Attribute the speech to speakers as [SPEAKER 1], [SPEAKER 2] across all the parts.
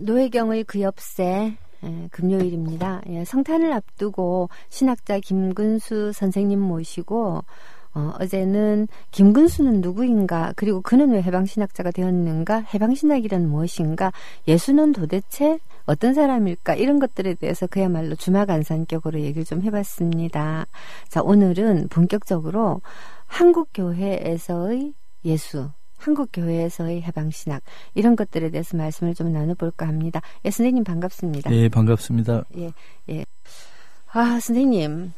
[SPEAKER 1] 노혜경의 그 엽새 금요일입니다. 예, 성탄을 앞두고 신학자 김근수 선생님 모시고 어제는 김근수는 누구인가, 그리고 그는 왜 해방신학자가 되었는가, 해방신학이란 무엇인가, 예수는 도대체 어떤 사람일까, 이런 것들에 대해서 그야말로 주마간산격으로 얘기를 좀 해봤습니다. 자, 오늘은 본격적으로 한국교회에서의 예수, 한국교회에서의 해방신학, 이런 것들에 대해서 말씀을 좀 나눠볼까 합니다. 예, 선생님 반갑습니다.
[SPEAKER 2] 예, 반갑습니다.
[SPEAKER 1] 예, 예. 아, 선생님.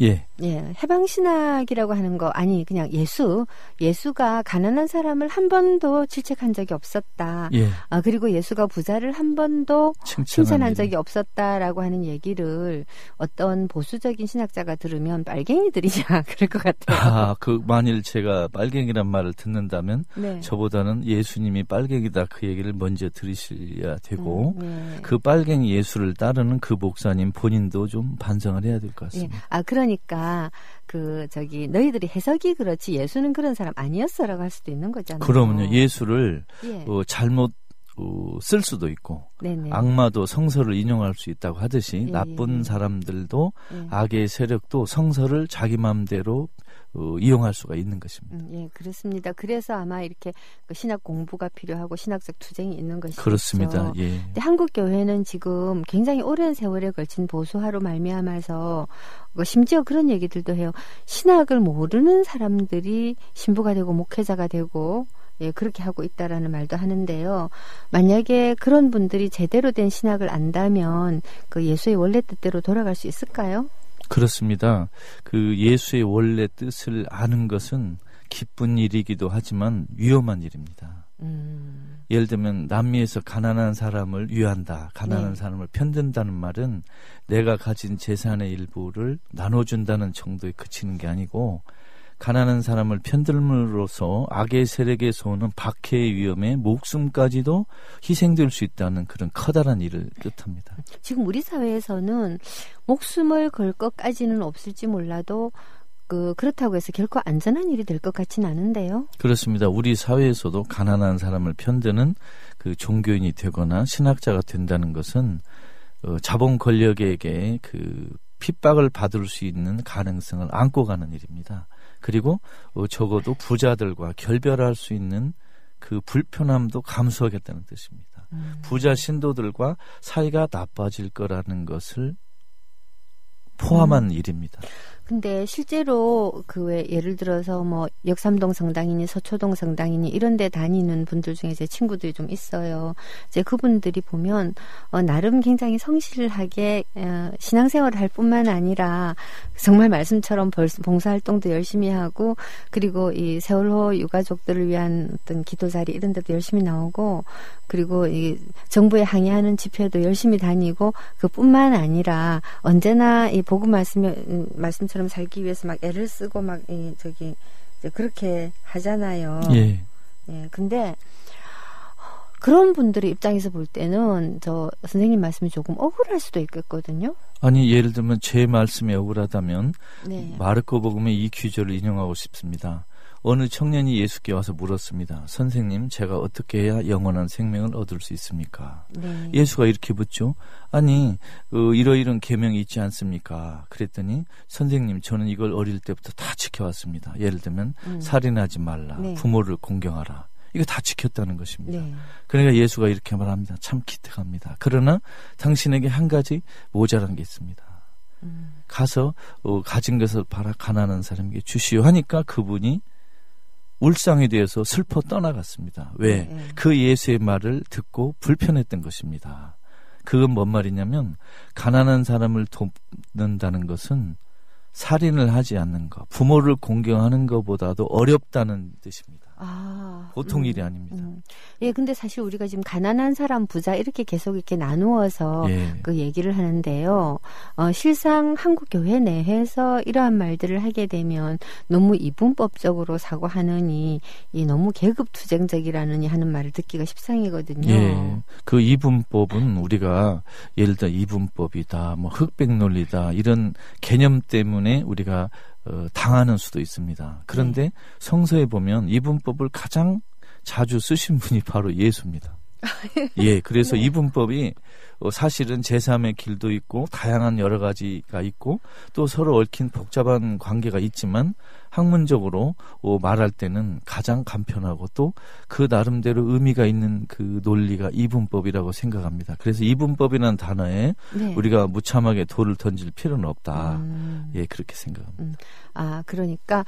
[SPEAKER 2] 예.
[SPEAKER 1] 예. 해방신학이라고 하는 거, 아니, 그냥 예수가 가난한 사람을 한 번도 질책한 적이 없었다.
[SPEAKER 2] 예.
[SPEAKER 1] 그리고 예수가 부자를 한 번도 칭찬한 적이 없었다라고 하는 얘기를 어떤 보수적인 신학자가 들으면 빨갱이들이냐, 그럴 것 같아요.
[SPEAKER 2] 만일 제가 빨갱이란 말을 듣는다면, 네. 저보다는 예수님이 빨갱이다, 그 얘기를 먼저 들으셔야 되고, 네. 그 빨갱이 예수를 따르는 그 목사님 본인도 좀 반성을 해야 될 것 같습니다.
[SPEAKER 1] 예. 그러니까 너희들이 해석이 그렇지 예수는 그런 사람 아니었어라고 할 수도 있는 거잖아요.
[SPEAKER 2] 그러면요, 예수를 잘못 쓸 수도 있고, 네네. 악마도 성서를 인용할 수 있다고 하듯이 나쁜 사람들도 악의 세력도 성서를 자기 마음대로 이용할 수가 있는 것입니다.
[SPEAKER 1] 예, 그렇습니다. 그래서 아마 이렇게 신학 공부가 필요하고 신학적 투쟁이 있는 것이죠.
[SPEAKER 2] 그렇습니다. 예.
[SPEAKER 1] 근데 한국 교회는 지금 굉장히 오랜 세월에 걸친 보수화로 말미암아서 심지어 그런 얘기들도 해요. 신학을 모르는 사람들이 신부가 되고 목회자가 되고, 예, 그렇게 하고 있다라는 말도 하는데요. 만약에 그런 분들이 제대로 된 신학을 안다면 그 예수의 원래 뜻대로 돌아갈 수 있을까요?
[SPEAKER 2] 그렇습니다. 그 예수의 원래 뜻을 아는 것은 기쁜 일이기도 하지만 위험한 일입니다. 예를 들면 남미에서 가난한 사람을 위한다, 가난한 사람을 편든다는 말은 내가 가진 재산의 일부를 나눠준다는 정도에 그치는 게 아니고, 가난한 사람을 편들므로써 악의 세력에서 오는 박해의 위험에 목숨까지도 희생될 수 있다는 그런 커다란 일을 뜻합니다.
[SPEAKER 1] 지금 우리 사회에서는 목숨을 걸 것까지는 없을지 몰라도 그렇다고 해서 결코 안전한 일이 될 것 같지는 않은데요.
[SPEAKER 2] 그렇습니다. 우리 사회에서도 가난한 사람을 편드는 그 종교인이 되거나 신학자가 된다는 것은 자본 권력에게 그 핍박을 받을 수 있는 가능성을 안고 가는 일입니다. 그리고 적어도 부자들과 결별할 수 있는 그 불편함도 감수하겠다는 뜻입니다. 부자 신도들과 사이가 나빠질 거라는 것을 포함한 일입니다.
[SPEAKER 1] 근데 실제로 예를 들어서 역삼동 성당이니 서초동 성당이니 이런 데 다니는 분들 중에 제 친구들이 좀 있어요. 이제 그분들이 보면 나름 굉장히 성실하게 신앙생활을 할 뿐만 아니라 정말 말씀처럼 봉사활동도 열심히 하고, 그리고 이 세월호 유가족들을 위한 어떤 기도 자리 이런 데도 열심히 나오고, 그리고 이 정부에 항의하는 집회도 열심히 다니고, 그뿐만 아니라 언제나 이 복음 말씀처럼 살기 위해서 막 애를 쓰고 그렇게 하잖아요.
[SPEAKER 2] 예.
[SPEAKER 1] 예. 근데 그런 분들의 입장에서 볼 때는 선생님 말씀이 조금 억울할 수도 있겠거든요.
[SPEAKER 2] 아니, 예를 들면 제 말씀이 억울하다면 마르코 복음의 이 규절을 인용하고 싶습니다. 어느 청년이 예수께 와서 물었습니다. 선생님, 제가 어떻게 해야 영원한 생명을 얻을 수 있습니까? 네. 예수가 이렇게 묻죠. 아니, 이러이런 계명이 있지 않습니까? 그랬더니 선생님, 저는 이걸 어릴 때부터 다 지켜왔습니다. 예를 들면 살인하지 말라, 부모를 공경하라. 이거 다 지켰다는 것입니다. 네. 그러니까 예수가 이렇게 말합니다. 참 기특합니다. 그러나 당신에게 한 가지 모자란 게 있습니다. 가서 가진 것을 팔아 가난한 사람에게 주시오 하니까 그분이 울상이 되어서 슬퍼 떠나갔습니다. 왜? 그 예수의 말을 듣고 불편했던 것입니다. 그건 뭔 말이냐면, 가난한 사람을 돕는다는 것은 살인을 하지 않는 것, 부모를 공경하는 것보다도 어렵다는 뜻입니다. 보통 일이 아닙니다.
[SPEAKER 1] 예, 근데 사실 우리가 지금 가난한 사람, 부자 이렇게 계속 이렇게 나누어서 그 얘기를 하는데요. 실상 한국 교회 내에서 이러한 말들을 하게 되면 너무 이분법적으로 사고하느니 너무 계급투쟁적이라느니 하는 말을 듣기가 십상이거든요.
[SPEAKER 2] 예, 그 이분법은 우리가 예를 들어 이분법이다, 흑백 논리다 이런 개념 때문에 우리가 당하는 수도 있습니다. 그런데 성서에 보면 이분법을 가장 자주 쓰신 분이 바로 예수입니다. 예, 그래서 네. 이분법이 사실은 제3의 길도 있고 다양한 여러 가지가 있고 또 서로 얽힌 복잡한 관계가 있지만 학문적으로 말할 때는 가장 간편하고 또 그 나름대로 의미가 있는 그 논리가 이분법이라고 생각합니다. 그래서 이분법이라는 단어에 네. 우리가 무참하게 돌을 던질 필요는 없다. 예, 그렇게 생각합니다.
[SPEAKER 1] 그러니까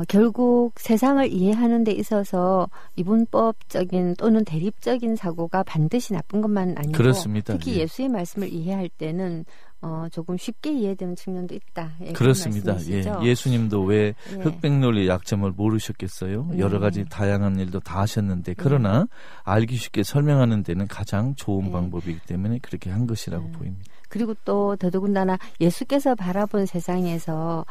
[SPEAKER 1] 결국 세상을 이해하는 데 있어서 이분법적인 또는 대립적인 사고가 반드시 나쁜 것만 아니고
[SPEAKER 2] 그렇습니다.
[SPEAKER 1] 특히 예수의 말씀을 이해할 때는 조금 쉽게 이해되는 측면도 있다. 예,
[SPEAKER 2] 그렇습니다. 예수님도 왜 흑백론리의 약점을 모르셨겠어요? 여러 가지 다양한 일도 다 하셨는데 그러나 알기 쉽게 설명하는 데는 가장 좋은 방법이기 때문에 그렇게 한 것이라고 보입니다.
[SPEAKER 1] 그리고 또 더더군다나 예수께서 바라본 세상에서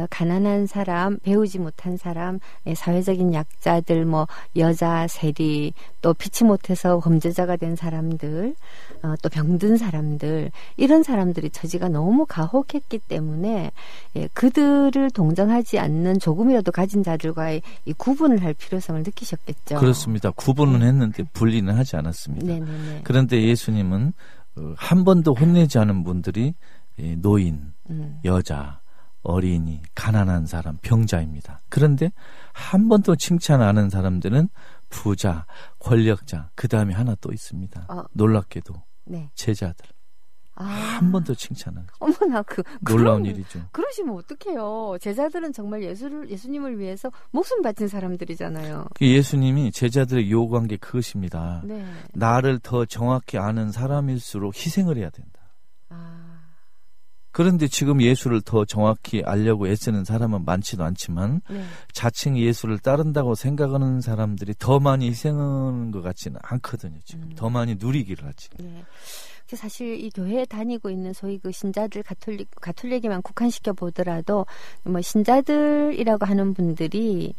[SPEAKER 1] 가난한 사람, 배우지 못한 사람, 사회적인 약자들, 여자, 세리, 또 피치 못해서 범죄자가 된 사람들, 또 병든 사람들, 이런 사람들이 처지가 너무 가혹했기 때문에 그들을 동정하지 않는 조금이라도 가진 자들과의 이 구분을 할 필요성을 느끼셨겠죠.
[SPEAKER 2] 그렇습니다. 구분은 했는데 분리는 하지 않았습니다. 네네네. 그런데 예수님은 한 번도 혼내지 않은 분들이 노인, 여자, 어린이, 가난한 사람, 병자입니다. 그런데 한 번도 칭찬 안 하는 사람들은 부자, 권력자, 그 다음에 하나 또 있습니다. 놀랍게도 제자들. 한 번도 칭찬 안 하죠.
[SPEAKER 1] 어머나,
[SPEAKER 2] 놀라운 일이죠.
[SPEAKER 1] 그러시면 어떡해요. 제자들은 정말 예수님을 위해서 목숨 바친 사람들이잖아요.
[SPEAKER 2] 예수님이 제자들의 요구한 게 그것입니다. 네. 나를 더 정확히 아는 사람일수록 희생을 해야 된다. 그런데 지금 예수를 더 정확히 알려고 애쓰는 사람은 많지도 않지만 자칭 예수를 따른다고 생각하는 사람들이 더 많이 희생하는 것 같지는 않거든요. 지금 더 많이 누리기를 하지. 네.
[SPEAKER 1] 사실 이 교회에 다니고 있는 소위 그 신자들 가톨릭에만 국한시켜 보더라도 신자들이라고 하는 분들이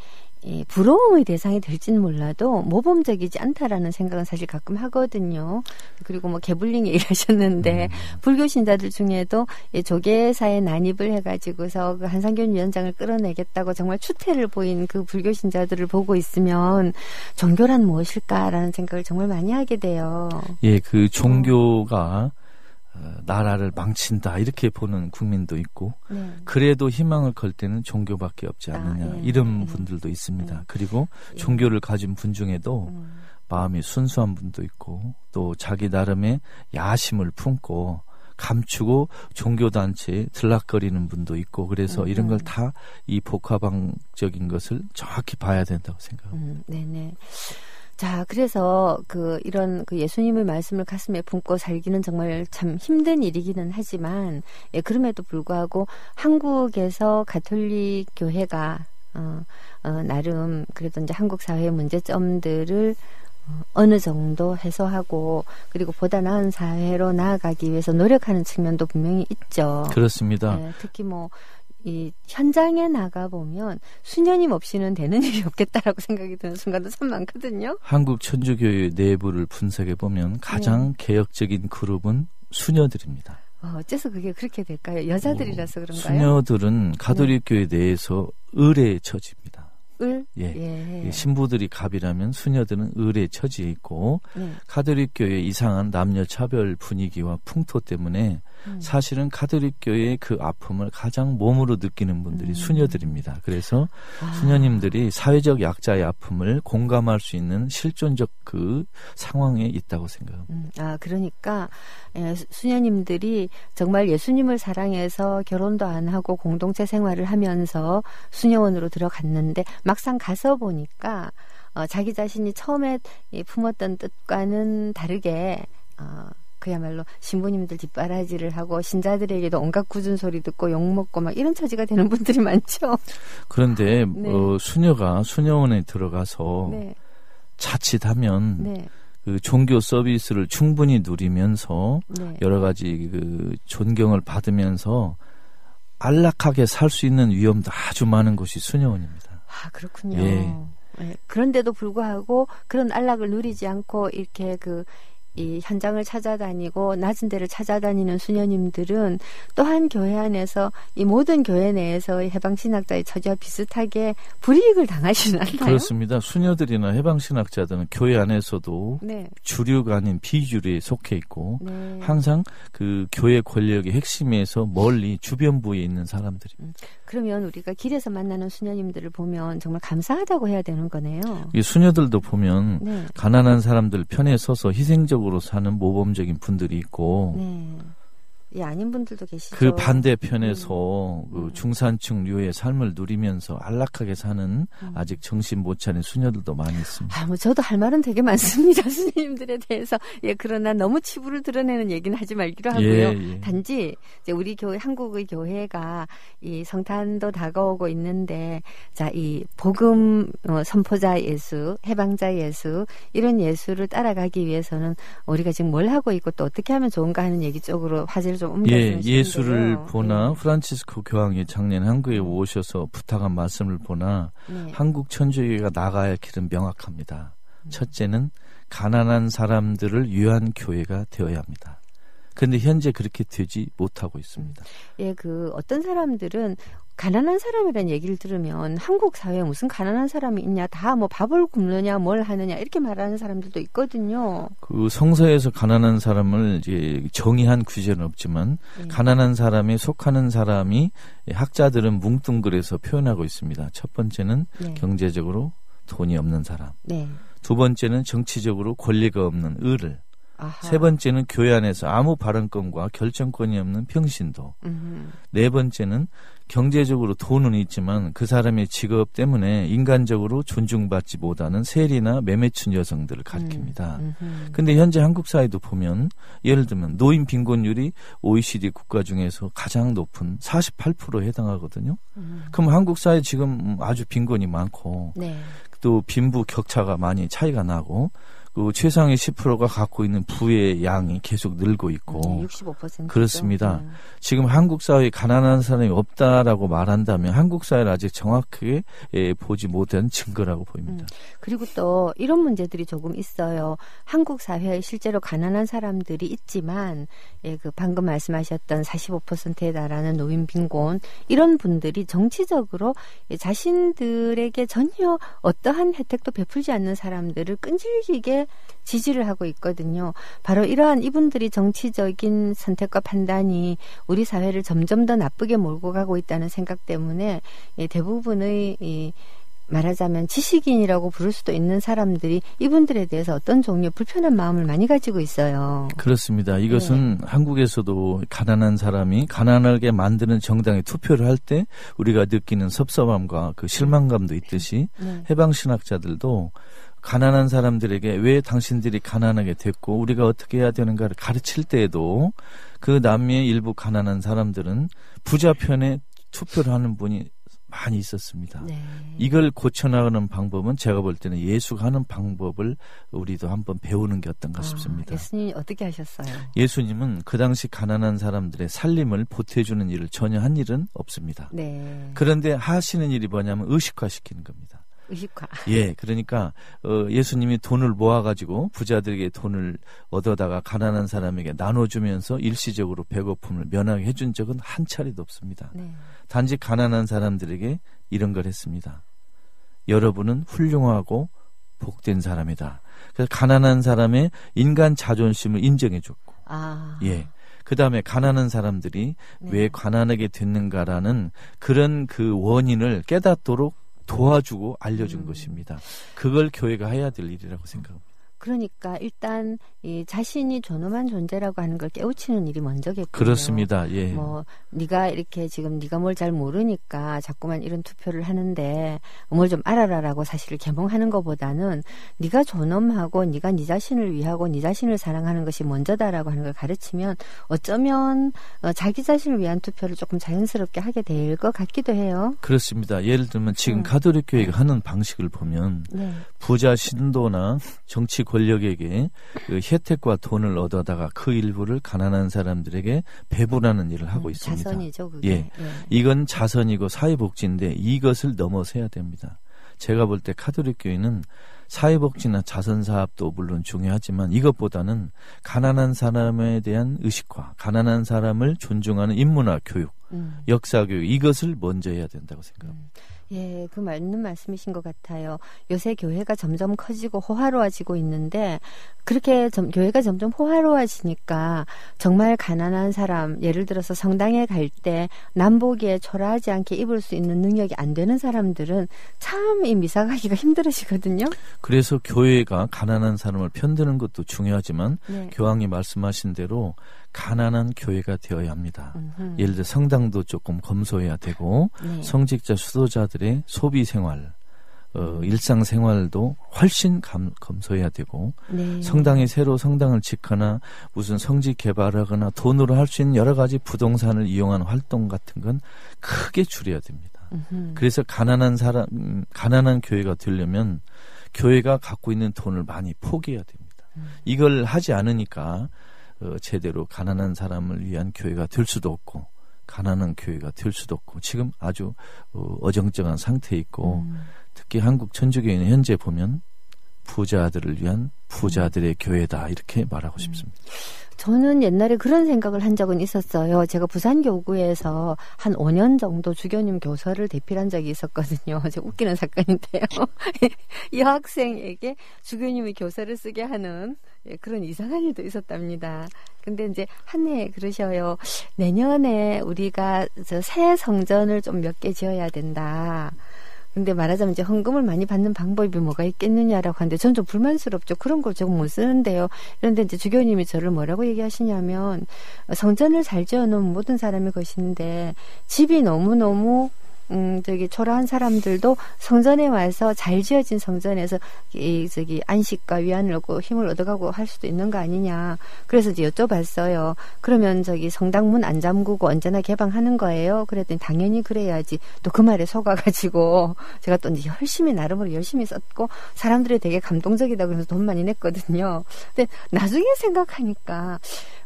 [SPEAKER 1] 부러움의 대상이 될지는 몰라도 모범적이지 않다라는 생각은 사실 가끔 하거든요. 그리고 개불링 얘기하셨는데 불교 신자들 중에도 조계사에 난입을 해가지고서 그 한상균 위원장을 끌어내겠다고 정말 추태를 보인 그 불교 신자들을 보고 있으면 종교란 무엇일까라는 생각을 정말 많이 하게 돼요.
[SPEAKER 2] 예, 그 종교가 나라를 망친다 이렇게 보는 국민도 있고 그래도 희망을 걸 때는 종교밖에 없지 않느냐 이런 분들도 있습니다. 그리고 종교를 가진 분 중에도 마음이 순수한 분도 있고 또 자기 나름의 야심을 품고 감추고 종교단체에 들락거리는 분도 있고 그래서 이런 걸 다 이 복합적인 것을 정확히 봐야 된다고 생각합니다.
[SPEAKER 1] 네네. 자, 그래서 이런 예수님의 말씀을 가슴에 품고 살기는 정말 참 힘든 일이기는 하지만, 그럼에도 불구하고 한국에서 가톨릭 교회가, 나름 그래도 이제 한국 사회의 문제점들을 어느 정도 해소하고 그리고 보다 나은 사회로 나아가기 위해서 노력하는 측면도 분명히 있죠.
[SPEAKER 2] 그렇습니다.
[SPEAKER 1] 네, 특히 이 현장에 나가보면 수녀님 없이는 되는 일이 없겠다라고 생각이 드는 순간도 참 많거든요.
[SPEAKER 2] 한국 천주교의 내부를 분석해보면 가장 개혁적인 그룹은 수녀들입니다.
[SPEAKER 1] 어째서 그게 그렇게 될까요? 여자들이라서 그런가요?
[SPEAKER 2] 수녀들은 가톨릭 교회 내에서 을에 처집니다.
[SPEAKER 1] 을?
[SPEAKER 2] 예. 신부들이 갑이라면 수녀들은 을에 처지에 있고 가톨릭 교회의 이상한 남녀 차별 분위기와 풍토 때문에 사실은 가톨릭 교회의 그 아픔을 가장 몸으로 느끼는 분들이 수녀들입니다. 그래서 수녀님들이 사회적 약자의 아픔을 공감할 수 있는 실존적 그 상황에 있다고 생각합니다.
[SPEAKER 1] 그러니까 수녀님들이 정말 예수님을 사랑해서 결혼도 안 하고 공동체 생활을 하면서 수녀원으로 들어갔는데 막상 가서 보니까 자기 자신이 처음에 품었던 뜻과는 다르게 그야말로 신부님들 뒷바라지를 하고 신자들에게도 온갖 굳은 소리 듣고 욕먹고 막 이런 처지가 되는 분들이 많죠.
[SPEAKER 2] 그런데 수녀가 수녀원에 들어가서 자칫하면 그 종교 서비스를 충분히 누리면서 여러 가지 그 존경을 받으면서 안락하게 살 수 있는 위험도 아주 많은 곳이 수녀원입니다.
[SPEAKER 1] 그렇군요. 그런데도 불구하고 그런 안락을 누리지 않고 이렇게 이 현장을 찾아다니고 낮은 데를 찾아다니는 수녀님들은 또한 교회 안에서 이 모든 교회 내에서의 해방신학자의 처지와 비슷하게 불이익을 당하시는 않나요?
[SPEAKER 2] 그렇습니다. 수녀들이나 해방신학자들은 교회 안에서도
[SPEAKER 1] 네.
[SPEAKER 2] 주류가 아닌 비주류에 속해 있고
[SPEAKER 1] 네.
[SPEAKER 2] 항상 그 교회 권력의 핵심에서 멀리 주변부에 있는 사람들입니다.
[SPEAKER 1] 그러면 우리가 길에서 만나는 수녀님들을 보면 정말 감사하다고 해야 되는 거네요.
[SPEAKER 2] 이 수녀들도 보면
[SPEAKER 1] 네.
[SPEAKER 2] 가난한 사람들 편에 서서 희생적으로 사는 모범적인 분들이 있고
[SPEAKER 1] 네. 예, 아닌 분들도 계시죠.
[SPEAKER 2] 그 반대편에서 그 중산층류의 삶을 누리면서 안락하게 사는 아직 정신 못 차린 수녀들도 많이 있습니다.
[SPEAKER 1] 뭐 저도 할 말은 되게 많습니다. 수녀님들에 대해서. 예, 그러나 너무 치부를 드러내는 얘기는 하지 말기로 하고요.
[SPEAKER 2] 예.
[SPEAKER 1] 단지 이제 우리 교회, 한국의 교회가 이 성탄도 다가오고 있는데, 자, 이 복음 선포자 예수, 해방자 예수, 이런 예수를 따라가기 위해서는 우리가 지금 뭘 하고 있고 또 어떻게 하면 좋은가 하는 얘기 쪽으로 화제를 좀 옮겨주는
[SPEAKER 2] 예수를 보나 프란치스코 교황이 작년 한국에 오셔서 부탁한 말씀을 보나 한국 천주교가 나가야 할 길은 명확합니다. 첫째는 가난한 사람들을 위한 교회가 되어야 합니다. 그런데 현재 그렇게 되지 못하고 있습니다.
[SPEAKER 1] 예, 그 어떤 사람들은 가난한 사람이라는 얘기를 들으면 한국 사회에 무슨 가난한 사람이 있냐, 다 뭐 밥을 굶느냐 뭘 하느냐 이렇게 말하는 사람들도 있거든요.
[SPEAKER 2] 그 성서에서 가난한 사람을 이제 정의한 규제는 없지만 가난한 사람에 속하는 사람이 학자들은 뭉뚱그려서 표현하고 있습니다. 첫 번째는 경제적으로 돈이 없는 사람. 두 번째는 정치적으로 권리가 없는 을을. 세 번째는 교회 안에서 아무 발언권과 결정권이 없는 평신도. 네 번째는 경제적으로 돈은 있지만 그 사람의 직업 때문에 인간적으로 존중받지 못하는 세리나 매매춘 여성들을 가리킵니다. 근데 현재 한국 사회도 보면 예를 들면 노인 빈곤율이 OECD 국가 중에서 가장 높은 48%에 해당하거든요. 그럼 한국 사회 지금 아주 빈곤이 많고 또 빈부 격차가 많이 차이가 나고 그 최상위 10%가 갖고 있는 부의 양이 계속 늘고 있고
[SPEAKER 1] 65%죠.
[SPEAKER 2] 그렇습니다. 지금 한국 사회에 가난한 사람이 없다라고 말한다면 한국 사회를 아직 정확하게 보지 못한 증거라고 보입니다.
[SPEAKER 1] 그리고 또 이런 문제들이 조금 있어요. 한국 사회에 실제로 가난한 사람들이 있지만 그 방금 말씀하셨던 45%에 달하는 노인 빈곤 이런 분들이 정치적으로 자신들에게 전혀 어떠한 혜택도 베풀지 않는 사람들을 끈질기게 지지를 하고 있거든요. 바로 이러한 이분들이 정치적인 선택과 판단이 우리 사회를 점점 더 나쁘게 몰고 가고 있다는 생각 때문에 대부분의 말하자면 지식인이라고 부를 수도 있는 사람들이 이분들에 대해서 어떤 종류의 불편한 마음을 많이 가지고 있어요.
[SPEAKER 2] 그렇습니다. 이것은 한국에서도 가난한 사람이 가난하게 만드는 정당에 투표를 할 때 우리가 느끼는 섭섭함과 그 실망감도 있듯이 해방신학자들도 가난한 사람들에게 왜 당신들이 가난하게 됐고 우리가 어떻게 해야 되는가를 가르칠 때에도 그 남미의 일부 가난한 사람들은 부자 편에 투표를 하는 분이 많이 있었습니다. 이걸 고쳐나가는 방법은 제가 볼 때는 예수가 하는 방법을 우리도 한번 배우는 게 어떤가 싶습니다.
[SPEAKER 1] 예수님이 어떻게 하셨어요?
[SPEAKER 2] 예수님은 그 당시 가난한 사람들의 살림을 보태주는 일을 전혀 한 일은 없습니다. 그런데 하시는 일이 뭐냐면 의식화시키는 겁니다.
[SPEAKER 1] 의식화.
[SPEAKER 2] 그러니까 예수님이 돈을 모아가지고 부자들에게 돈을 얻어다가 가난한 사람에게 나눠주면서 일시적으로 배고픔을 면하게 해준 적은 한 차례도 없습니다. 단지 가난한 사람들에게 이런 걸 했습니다. 여러분은 훌륭하고 복된 사람이다. 그래서 가난한 사람의 인간 자존심을 인정해줬고 그 다음에 가난한 사람들이 왜 가난하게 됐는가라는 그런 그 원인을 깨닫도록 도와주고 알려준 것입니다. 그걸 교회가 해야 될 일이라고 생각합니다.
[SPEAKER 1] 그러니까 일단 이 자신이 존엄한 존재라고 하는 걸 깨우치는 일이 먼저겠군요.
[SPEAKER 2] 그렇습니다.
[SPEAKER 1] 뭐 네가 이렇게 지금 네가 뭘 잘 모르니까 자꾸만 이런 투표를 하는데 뭘 좀 알아라라고 사실을 개몽하는 것보다는 네가 존엄하고 네가 네 자신을 위하고 네 자신을 사랑하는 것이 먼저다라고 하는 걸 가르치면 어쩌면 자기 자신을 위한 투표를 조금 자연스럽게 하게 될 것 같기도 해요.
[SPEAKER 2] 그렇습니다. 예를 들면 지금 가톨릭 교회가 하는 방식을 보면 부자 신도나 정치 권력에게 그 혜택과 돈을 얻어다가 그 일부를 가난한 사람들에게 배분하는 일을 하고 있습니다.
[SPEAKER 1] 자선이죠, 그게.
[SPEAKER 2] 이건 자선이고 사회복지인데 이것을 넘어서야 됩니다. 제가 볼 때 카톨릭 교회는 사회복지나 자선사업도 물론 중요하지만 이것보다는 가난한 사람에 대한 의식화, 가난한 사람을 존중하는 인문화 교육, 역사 교육 이것을 먼저 해야 된다고 생각합니다.
[SPEAKER 1] 예, 그 맞는 말씀이신 것 같아요. 요새 교회가 점점 커지고 호화로워지고 있는데 그렇게 교회가 점점 호화로워지니까 정말 가난한 사람, 예를 들어서 성당에 갈 때 남보기에 초라하지 않게 입을 수 있는 능력이 안 되는 사람들은 참 이 미사 가기가 힘들으시거든요.
[SPEAKER 2] 그래서 교회가 가난한 사람을 편드는 것도 중요하지만
[SPEAKER 1] 네.
[SPEAKER 2] 교황이 말씀하신 대로 가난한 교회가 되어야 합니다. 예를 들어 성당도 조금 검소해야 되고
[SPEAKER 1] 네.
[SPEAKER 2] 성직자 수도자들의 소비 생활, 일상생활도 훨씬 검소해야 되고
[SPEAKER 1] 네.
[SPEAKER 2] 성당이 새로 성당을 짓거나 무슨 성직 개발하거나 돈으로 할 수 있는 여러 가지 부동산을 이용한 활동 같은 건 크게 줄여야 됩니다. 그래서 가난한 교회가 되려면 교회가 갖고 있는 돈을 많이 포기해야 됩니다. 이걸 하지 않으니까 제대로 가난한 사람을 위한 교회가 될 수도 없고 가난한 교회가 될 수도 없고 지금 아주 어정쩡한 상태에 있고 특히 한국 천주교회는 현재 보면 부자들을 위한 부자들의 교회다 이렇게 말하고 싶습니다.
[SPEAKER 1] 저는 옛날에 그런 생각을 한 적은 있었어요. 제가 부산교구에서 한 5년 정도 주교님 교서를 대필한 적이 있었거든요. 웃기는 사건인데요. 여학생에게 주교님이 교서를 쓰게 하는 그런 이상한 일도 있었답니다. 근데 이제 한 해 그러셔요. 내년에 우리가 새 성전을 좀 몇 개 지어야 된다. 근데 말하자면 이제 헌금을 많이 받는 방법이 뭐가 있겠느냐라고 하는데 저는 좀 불만스럽죠. 그런 걸 제가 못 쓰는데요. 그런데 이제 주교님이 저를 뭐라고 얘기하시냐면 성전을 잘 지어놓은 모든 사람이 것인데 집이 너무너무 초라한 사람들도 성전에 와서 잘 지어진 성전에서 안식과 위안을 얻고 힘을 얻어가고 할 수도 있는 거 아니냐. 그래서 이제 여쭤봤어요. 그러면 성당 문 안 잠그고 언제나 개방하는 거예요? 그랬더니 당연히 그래야지. 또 그 말에 속아가지고 제가 또 이제 나름으로 열심히 썼고 사람들이 되게 감동적이다 그래서 돈 많이 냈거든요. 근데 나중에 생각하니까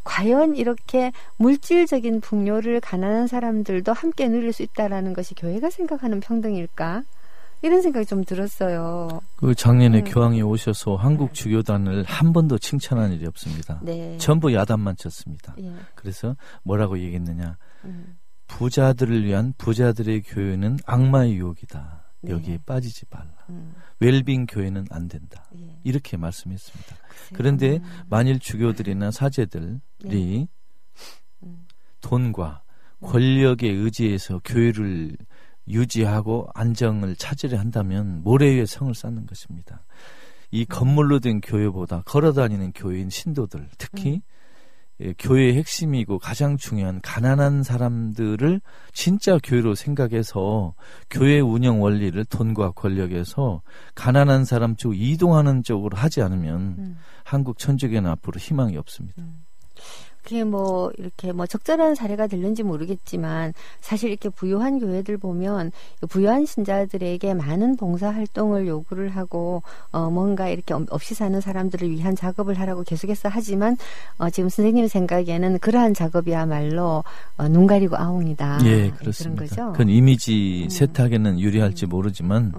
[SPEAKER 1] 과연 이렇게 물질적인 풍요를 가난한 사람들도 함께 누릴 수 있다라는 것이 교회가 생각하는 평등일까? 이런 생각이 좀 들었어요.
[SPEAKER 2] 그 작년에 교황이 오셔서 한국 주교단을 한 번도 칭찬한 일이 없습니다.
[SPEAKER 1] 네.
[SPEAKER 2] 전부 야단만 쳤습니다.
[SPEAKER 1] 예.
[SPEAKER 2] 그래서 뭐라고 얘기했느냐. 부자들을 위한 부자들의 교회는 악마의 유혹이다.
[SPEAKER 1] 네.
[SPEAKER 2] 여기에 빠지지 말라. 웰빙 교회는 안 된다.
[SPEAKER 1] 예.
[SPEAKER 2] 이렇게 말씀했습니다. 그런데 만일 주교들이나 사제들이
[SPEAKER 1] 네.
[SPEAKER 2] 돈과 권력에 의지해서 교회를 유지하고 안정을 찾으려 한다면 모래 위에 성을 쌓는 것입니다. 이 건물로 된 교회보다 걸어다니는 교회인 신도들, 특히 교회의 핵심이고 가장 중요한 가난한 사람들을 진짜 교회로 생각해서 교회 운영 원리를 돈과 권력에서 가난한 사람 쪽 이동하는 쪽으로 하지 않으면 한국 천주교는 앞으로 희망이 없습니다.
[SPEAKER 1] 그게 이렇게 적절한 사례가 될는지 모르겠지만 사실 이렇게 부유한 교회들 보면 부유한 신자들에게 많은 봉사 활동을 요구를 하고 뭔가 이렇게 없이 사는 사람들을 위한 작업을 하라고 계속해서 하지만 지금 선생님 생각에는 그러한 작업이야말로 눈 가리고 아웅이다.
[SPEAKER 2] 예, 그렇습니다.
[SPEAKER 1] 그런 거죠?
[SPEAKER 2] 그건 이미지 세탁에는 유리할지 모르지만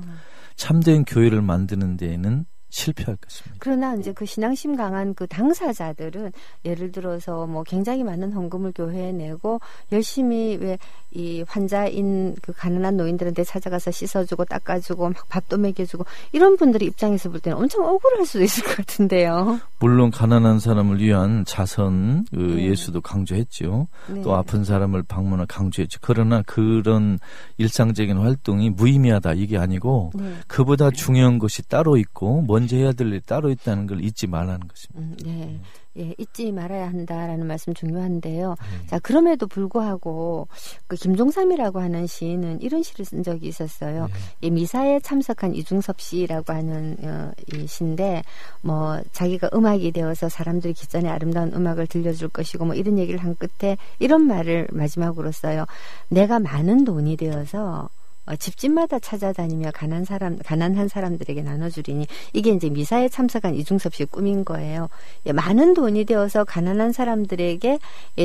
[SPEAKER 2] 참된 교회를 만드는 데에는 실패할 것입니다.
[SPEAKER 1] 그러나 이제 그 신앙심 강한 그 당사자들은 예를 들어서 굉장히 많은 헌금을 교회에 내고 열심히 왜 이 환자인 그 가난한 노인들한테 찾아가서 씻어주고 닦아주고 막 밥도 먹여주고 이런 분들의 입장에서 볼 때는 엄청 억울할 수도 있을 것 같은데요.
[SPEAKER 2] 물론 가난한 사람을 위한 자선 예수도 강조했죠.
[SPEAKER 1] 네.
[SPEAKER 2] 또 아픈 사람을 방문을 강조했죠. 그러나 그런 일상적인 활동이 무의미하다 이게 아니고 그보다 중요한 것이 따로 있고 먼저 해야 될 일이 따로 있다는 걸 잊지 말라는 것입니다.
[SPEAKER 1] 네. 예, 잊지 말아야 한다라는 말씀 중요한데요. 자, 그럼에도 불구하고 그 김종삼이라고 하는 시인은 이런 시를 쓴 적이 있었어요. 이 미사에 참석한 이중섭 씨라고 하는 이 시인데 자기가 음악이 되어서 사람들이 기전에 아름다운 음악을 들려줄 것이고 이런 얘기를 한 끝에 이런 말을 마지막으로 써요. 내가 많은 돈이 되어서 집집마다 찾아다니며 가난한 사람들에게 나눠주리니 이게 이제 미사에 참석한 이중섭 씨의 꿈인 거예요. 예, 많은 돈이 되어서 가난한 사람들에게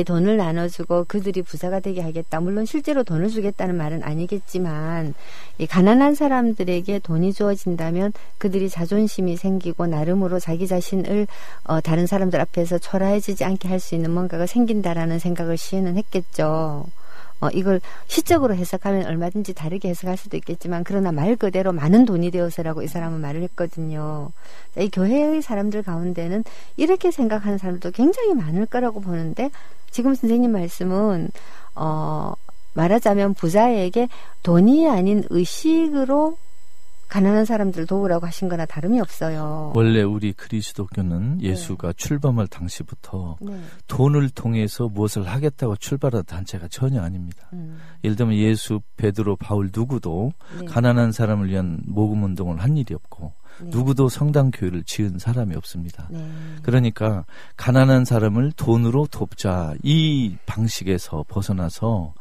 [SPEAKER 1] 돈을 나눠주고 그들이 부자가 되게 하겠다. 물론 실제로 돈을 주겠다는 말은 아니겠지만 이 가난한 사람들에게 돈이 주어진다면 그들이 자존심이 생기고 나름으로 자기 자신을 다른 사람들 앞에서 초라해지지 않게 할 수 있는 뭔가가 생긴다라는 생각을 시인은 했겠죠. 이걸 시적으로 해석하면 얼마든지 다르게 해석할 수도 있겠지만 그러나 말 그대로 많은 돈이 되어서라고 이 사람은 말을 했거든요. 이 교회의 사람들 가운데는 이렇게 생각하는 사람들도 굉장히 많을 거라고 보는데 지금 선생님 말씀은 말하자면 부자에게 돈이 아닌 의식으로 가난한 사람들 도우라고 하신 거나 다름이 없어요.
[SPEAKER 2] 원래 우리 그리스도교는 예수가 출범할 당시부터 돈을 통해서 무엇을 하겠다고 출발한 단체가 전혀 아닙니다. 예를 들면 예수, 베드로, 바울 누구도 가난한 사람을 위한 모금 운동을 한 일이 없고 누구도 성당교회를 지은 사람이 없습니다. 그러니까 가난한 사람을 돈으로 돕자 이 방식에서 벗어나서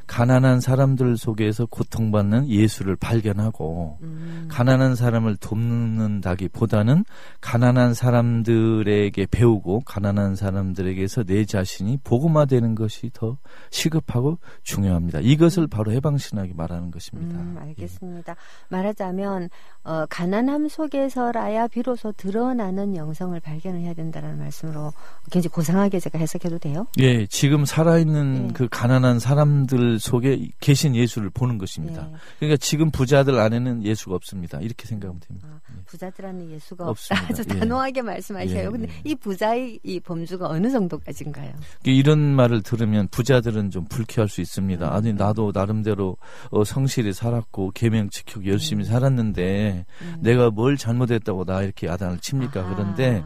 [SPEAKER 2] 가난한 사람들 속에서 고통받는 예수를 발견하고 가난한 사람을 돕는다기보다는 가난한 사람들에게 배우고 가난한 사람들에게서 내 자신이 복음화되는 것이 더 시급하고 중요합니다. 이것을 바로 해방신학이 말하는 것입니다.
[SPEAKER 1] 알겠습니다. 말하자면 가난함 속에서라야 비로소 드러나는 영성을 발견을 해야 된다는 말씀으로 굉장히 고상하게 제가 해석해도 돼요?
[SPEAKER 2] 예, 지금 살아있는 그 가난한 사람들 속에 계신 예수를 보는 것입니다. 그러니까 지금 부자들 안에는 예수가 없습니다. 이렇게 생각하면 됩니다.
[SPEAKER 1] 부자들 안에 예수가 없다. 아주 단호하게 말씀하셔요. 근데 이 부자의 이 범주가 어느 정도까지인가요?
[SPEAKER 2] 이런 말을 들으면 부자들은 좀 불쾌할 수 있습니다. 아니 나도 나름대로 성실히 살았고 계명 지키고 열심히 살았는데 내가 뭘 잘못했다고 나 이렇게 야단을 칩니까? 그런데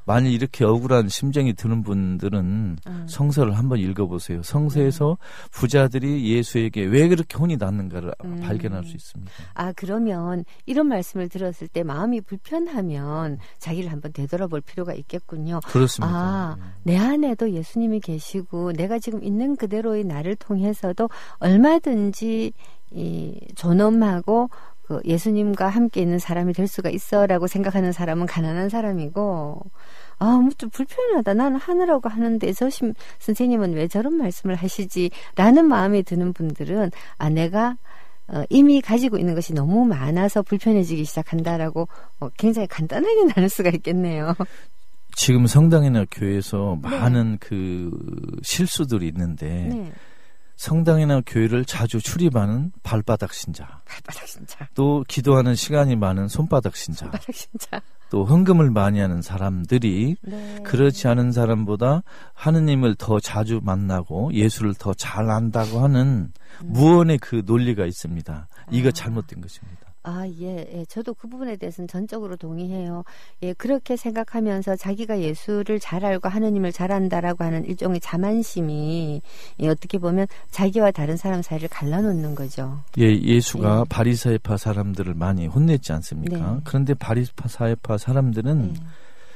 [SPEAKER 2] 만일 이렇게 억울한 심정이 드는 분들은 성서를 한번 읽어보세요. 성서에서 부자들이 예수에게 왜 그렇게 혼이 났는가를 발견할 수 있습니다.
[SPEAKER 1] 그러면 이런 말씀을 들었을 때 마음이 불편하면 자기를 한번 되돌아볼 필요가 있겠군요.
[SPEAKER 2] 그렇습니다.
[SPEAKER 1] 내 안에도 예수님이 계시고 내가 지금 있는 그대로의 나를 통해서도 얼마든지 존엄하고 예수님과 함께 있는 사람이 될 수가 있어라고 생각하는 사람은 가난한 사람이고 좀 불편하다. 나는 하느라고 하는데 선생님은 왜 저런 말씀을 하시지? 라는 마음이 드는 분들은 내가 이미 가지고 있는 것이 너무 많아서 불편해지기 시작한다라고 굉장히 간단하게 나눌 수가 있겠네요.
[SPEAKER 2] 지금 성당이나 교회에서 많은 그 실수들이 있는데 성당이나 교회를 자주 출입하는 발바닥 신자. 또 기도하는 시간이 많은 손바닥 신자. 또 헌금을 많이 하는 사람들이 그렇지 않은 사람보다 하느님을 더 자주 만나고 예수를 더 잘 안다고 하는 무언의 그 논리가 있습니다. 이거 잘못된 것입니다.
[SPEAKER 1] 저도 그 부분에 대해서는 전적으로 동의해요. 그렇게 생각하면서 자기가 예수를 잘 알고 하느님을 잘 안다라고 하는 일종의 자만심이 어떻게 보면 자기와 다른 사람 사이를 갈라놓는 거죠.
[SPEAKER 2] 예수가 바리사이파 사람들을 많이 혼냈지 않습니까? 그런데 바리사이파 사람들은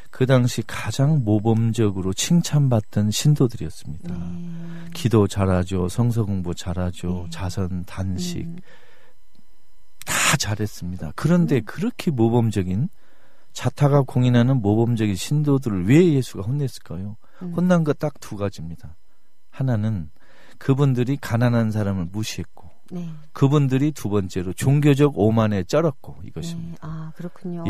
[SPEAKER 2] 그 당시 가장 모범적으로 칭찬받던 신도들이었습니다. 기도 잘하죠, 성서 공부 잘하죠, 자선, 단식 다 잘했습니다. 그런데 그렇게 모범적인 자타가 공인하는 모범적인 신도들을 왜 예수가 혼냈을까요? 혼난 거 딱 두 가지입니다. 하나는 그분들이 가난한 사람을 무시했고 그분들이 두 번째로 종교적 오만에 쩔었고 이것입니다.
[SPEAKER 1] 그렇군요.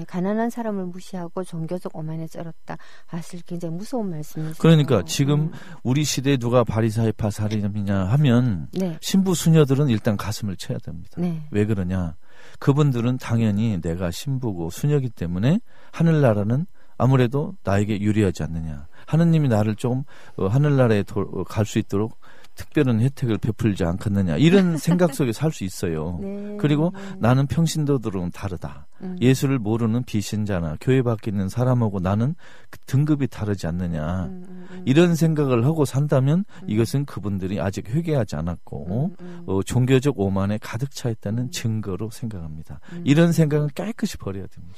[SPEAKER 1] 가난한 사람을 무시하고 종교적 오만에 쩔었다. 사실 굉장히 무서운 말씀이죠.
[SPEAKER 2] 그러니까 지금 우리 시대에 누가 바리사이파 사람이냐 하면 신부 수녀들은 일단 가슴을 쳐야 됩니다. 왜 그러냐? 그분들은 당연히 내가 신부고 수녀이기 때문에 하늘나라는 아무래도 나에게 유리하지 않느냐. 하느님이 나를 좀 하늘나라에 갈 수 있도록 특별한 혜택을 베풀지 않겠느냐 이런 생각 속에 살 수 있어요. 그리고 나는 평신도들은 다르다. 예수를 모르는 비신자나 교회 밖에 있는 사람하고 나는 등급이 다르지 않느냐. 이런 생각을 하고 산다면 이것은 그분들이 아직 회개하지 않았고 종교적 오만에 가득 차 있다는 증거로 생각합니다. 이런 생각은 깨끗이 버려야 됩니다.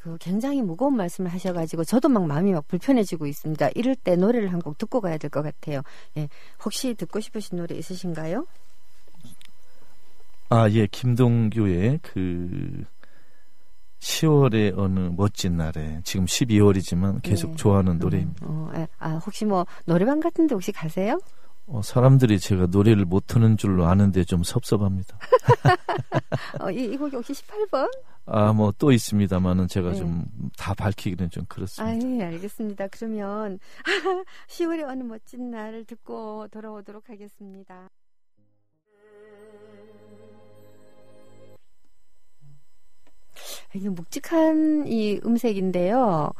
[SPEAKER 1] 그 굉장히 무거운 말씀을 하셔가지고 저도 막 마음이 막 불편해지고 있습니다. 이럴 때 노래를 한 곡 듣고 가야 될 것 같아요. 혹시 듣고 싶으신 노래 있으신가요?
[SPEAKER 2] 예, 김동규의 10월의 어느 멋진 날에, 지금 12월이지만 계속 좋아하는 노래입니다.
[SPEAKER 1] 혹시 뭐 노래방 같은데 혹시 가세요?
[SPEAKER 2] 사람들이 제가 노래를 못 트는 줄로 아는데 좀 섭섭합니다.
[SPEAKER 1] 이 곡이 혹시 18번?
[SPEAKER 2] 뭐 또 있습니다만은 제가 좀 다 밝히기는 좀 그렇습니다.
[SPEAKER 1] 예, 알겠습니다. 그러면 10월의 어느 멋진 날을 듣고 돌아오도록 하겠습니다. 이게 묵직한 이 음색인데요.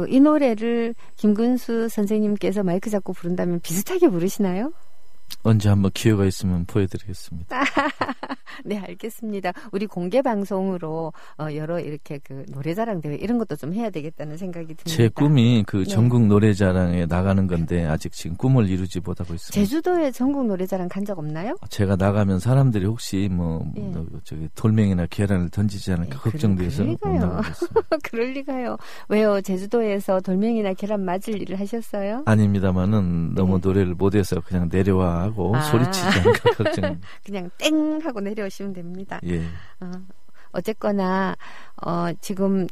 [SPEAKER 1] 이 노래를 김근수 선생님께서 마이크 잡고 부른다면 비슷하게 부르시나요?
[SPEAKER 2] 언제 한번 기회가 있으면 보여드리겠습니다.
[SPEAKER 1] 네, 알겠습니다. 우리 공개 방송으로 여러 이렇게 노래자랑 대회 이런 것도 좀 해야 되겠다는 생각이 듭니다.
[SPEAKER 2] 제 꿈이 전국 노래자랑에 나가는 건데 아직 지금 꿈을 이루지 못하고 있습니다.
[SPEAKER 1] 제주도에 전국 노래자랑 간 적 없나요?
[SPEAKER 2] 제가 나가면 사람들이 혹시 저기 돌멩이나 계란을 던지지 않을까 걱정돼서 못 나가고 있습니다.
[SPEAKER 1] 그럴 리가요. 왜요? 제주도에서 돌멩이나 계란 맞을 일을 하셨어요?
[SPEAKER 2] 아닙니다만은 너무 노래를 못해서 그냥 내려와 하고 소리치지 않을까 걱정.
[SPEAKER 1] 그냥 땡 하고 내려오시면 됩니다.
[SPEAKER 2] 예.
[SPEAKER 1] 어쨌거나 지금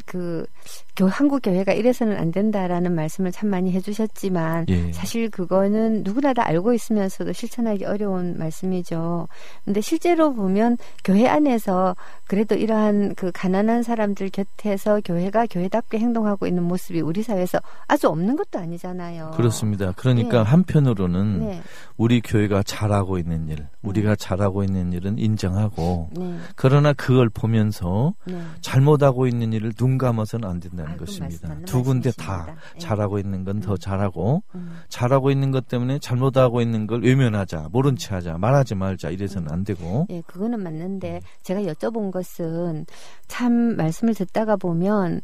[SPEAKER 1] 한국 교회가 이래서는 안 된다라는 말씀을 참 많이 해주셨지만 사실 그거는 누구나 다 알고 있으면서도 실천하기 어려운 말씀이죠. 근데 실제로 보면 교회 안에서 그래도 이러한 가난한 사람들 곁에서 교회가 교회답게 행동하고 있는 모습이 우리 사회에서 아주 없는 것도 아니잖아요.
[SPEAKER 2] 그렇습니다. 그러니까 한편으로는 우리 교회가 잘하고 있는 일, 우리가 잘하고 있는 일은 인정하고 그러나 그걸 보면서 잘못하고 있는 일을 눈 감아서는 안 된다는 것입니다. 두 군데 다 잘하고 있는 건 더 잘하고 잘하고 있는 것 때문에 잘못하고 있는 걸 외면하자, 모른 체 하자, 말하지 말자 이래서는 안 되고.
[SPEAKER 1] 예, 그거는 맞는데 제가 여쭤본 것은 참 말씀을 듣다가 보면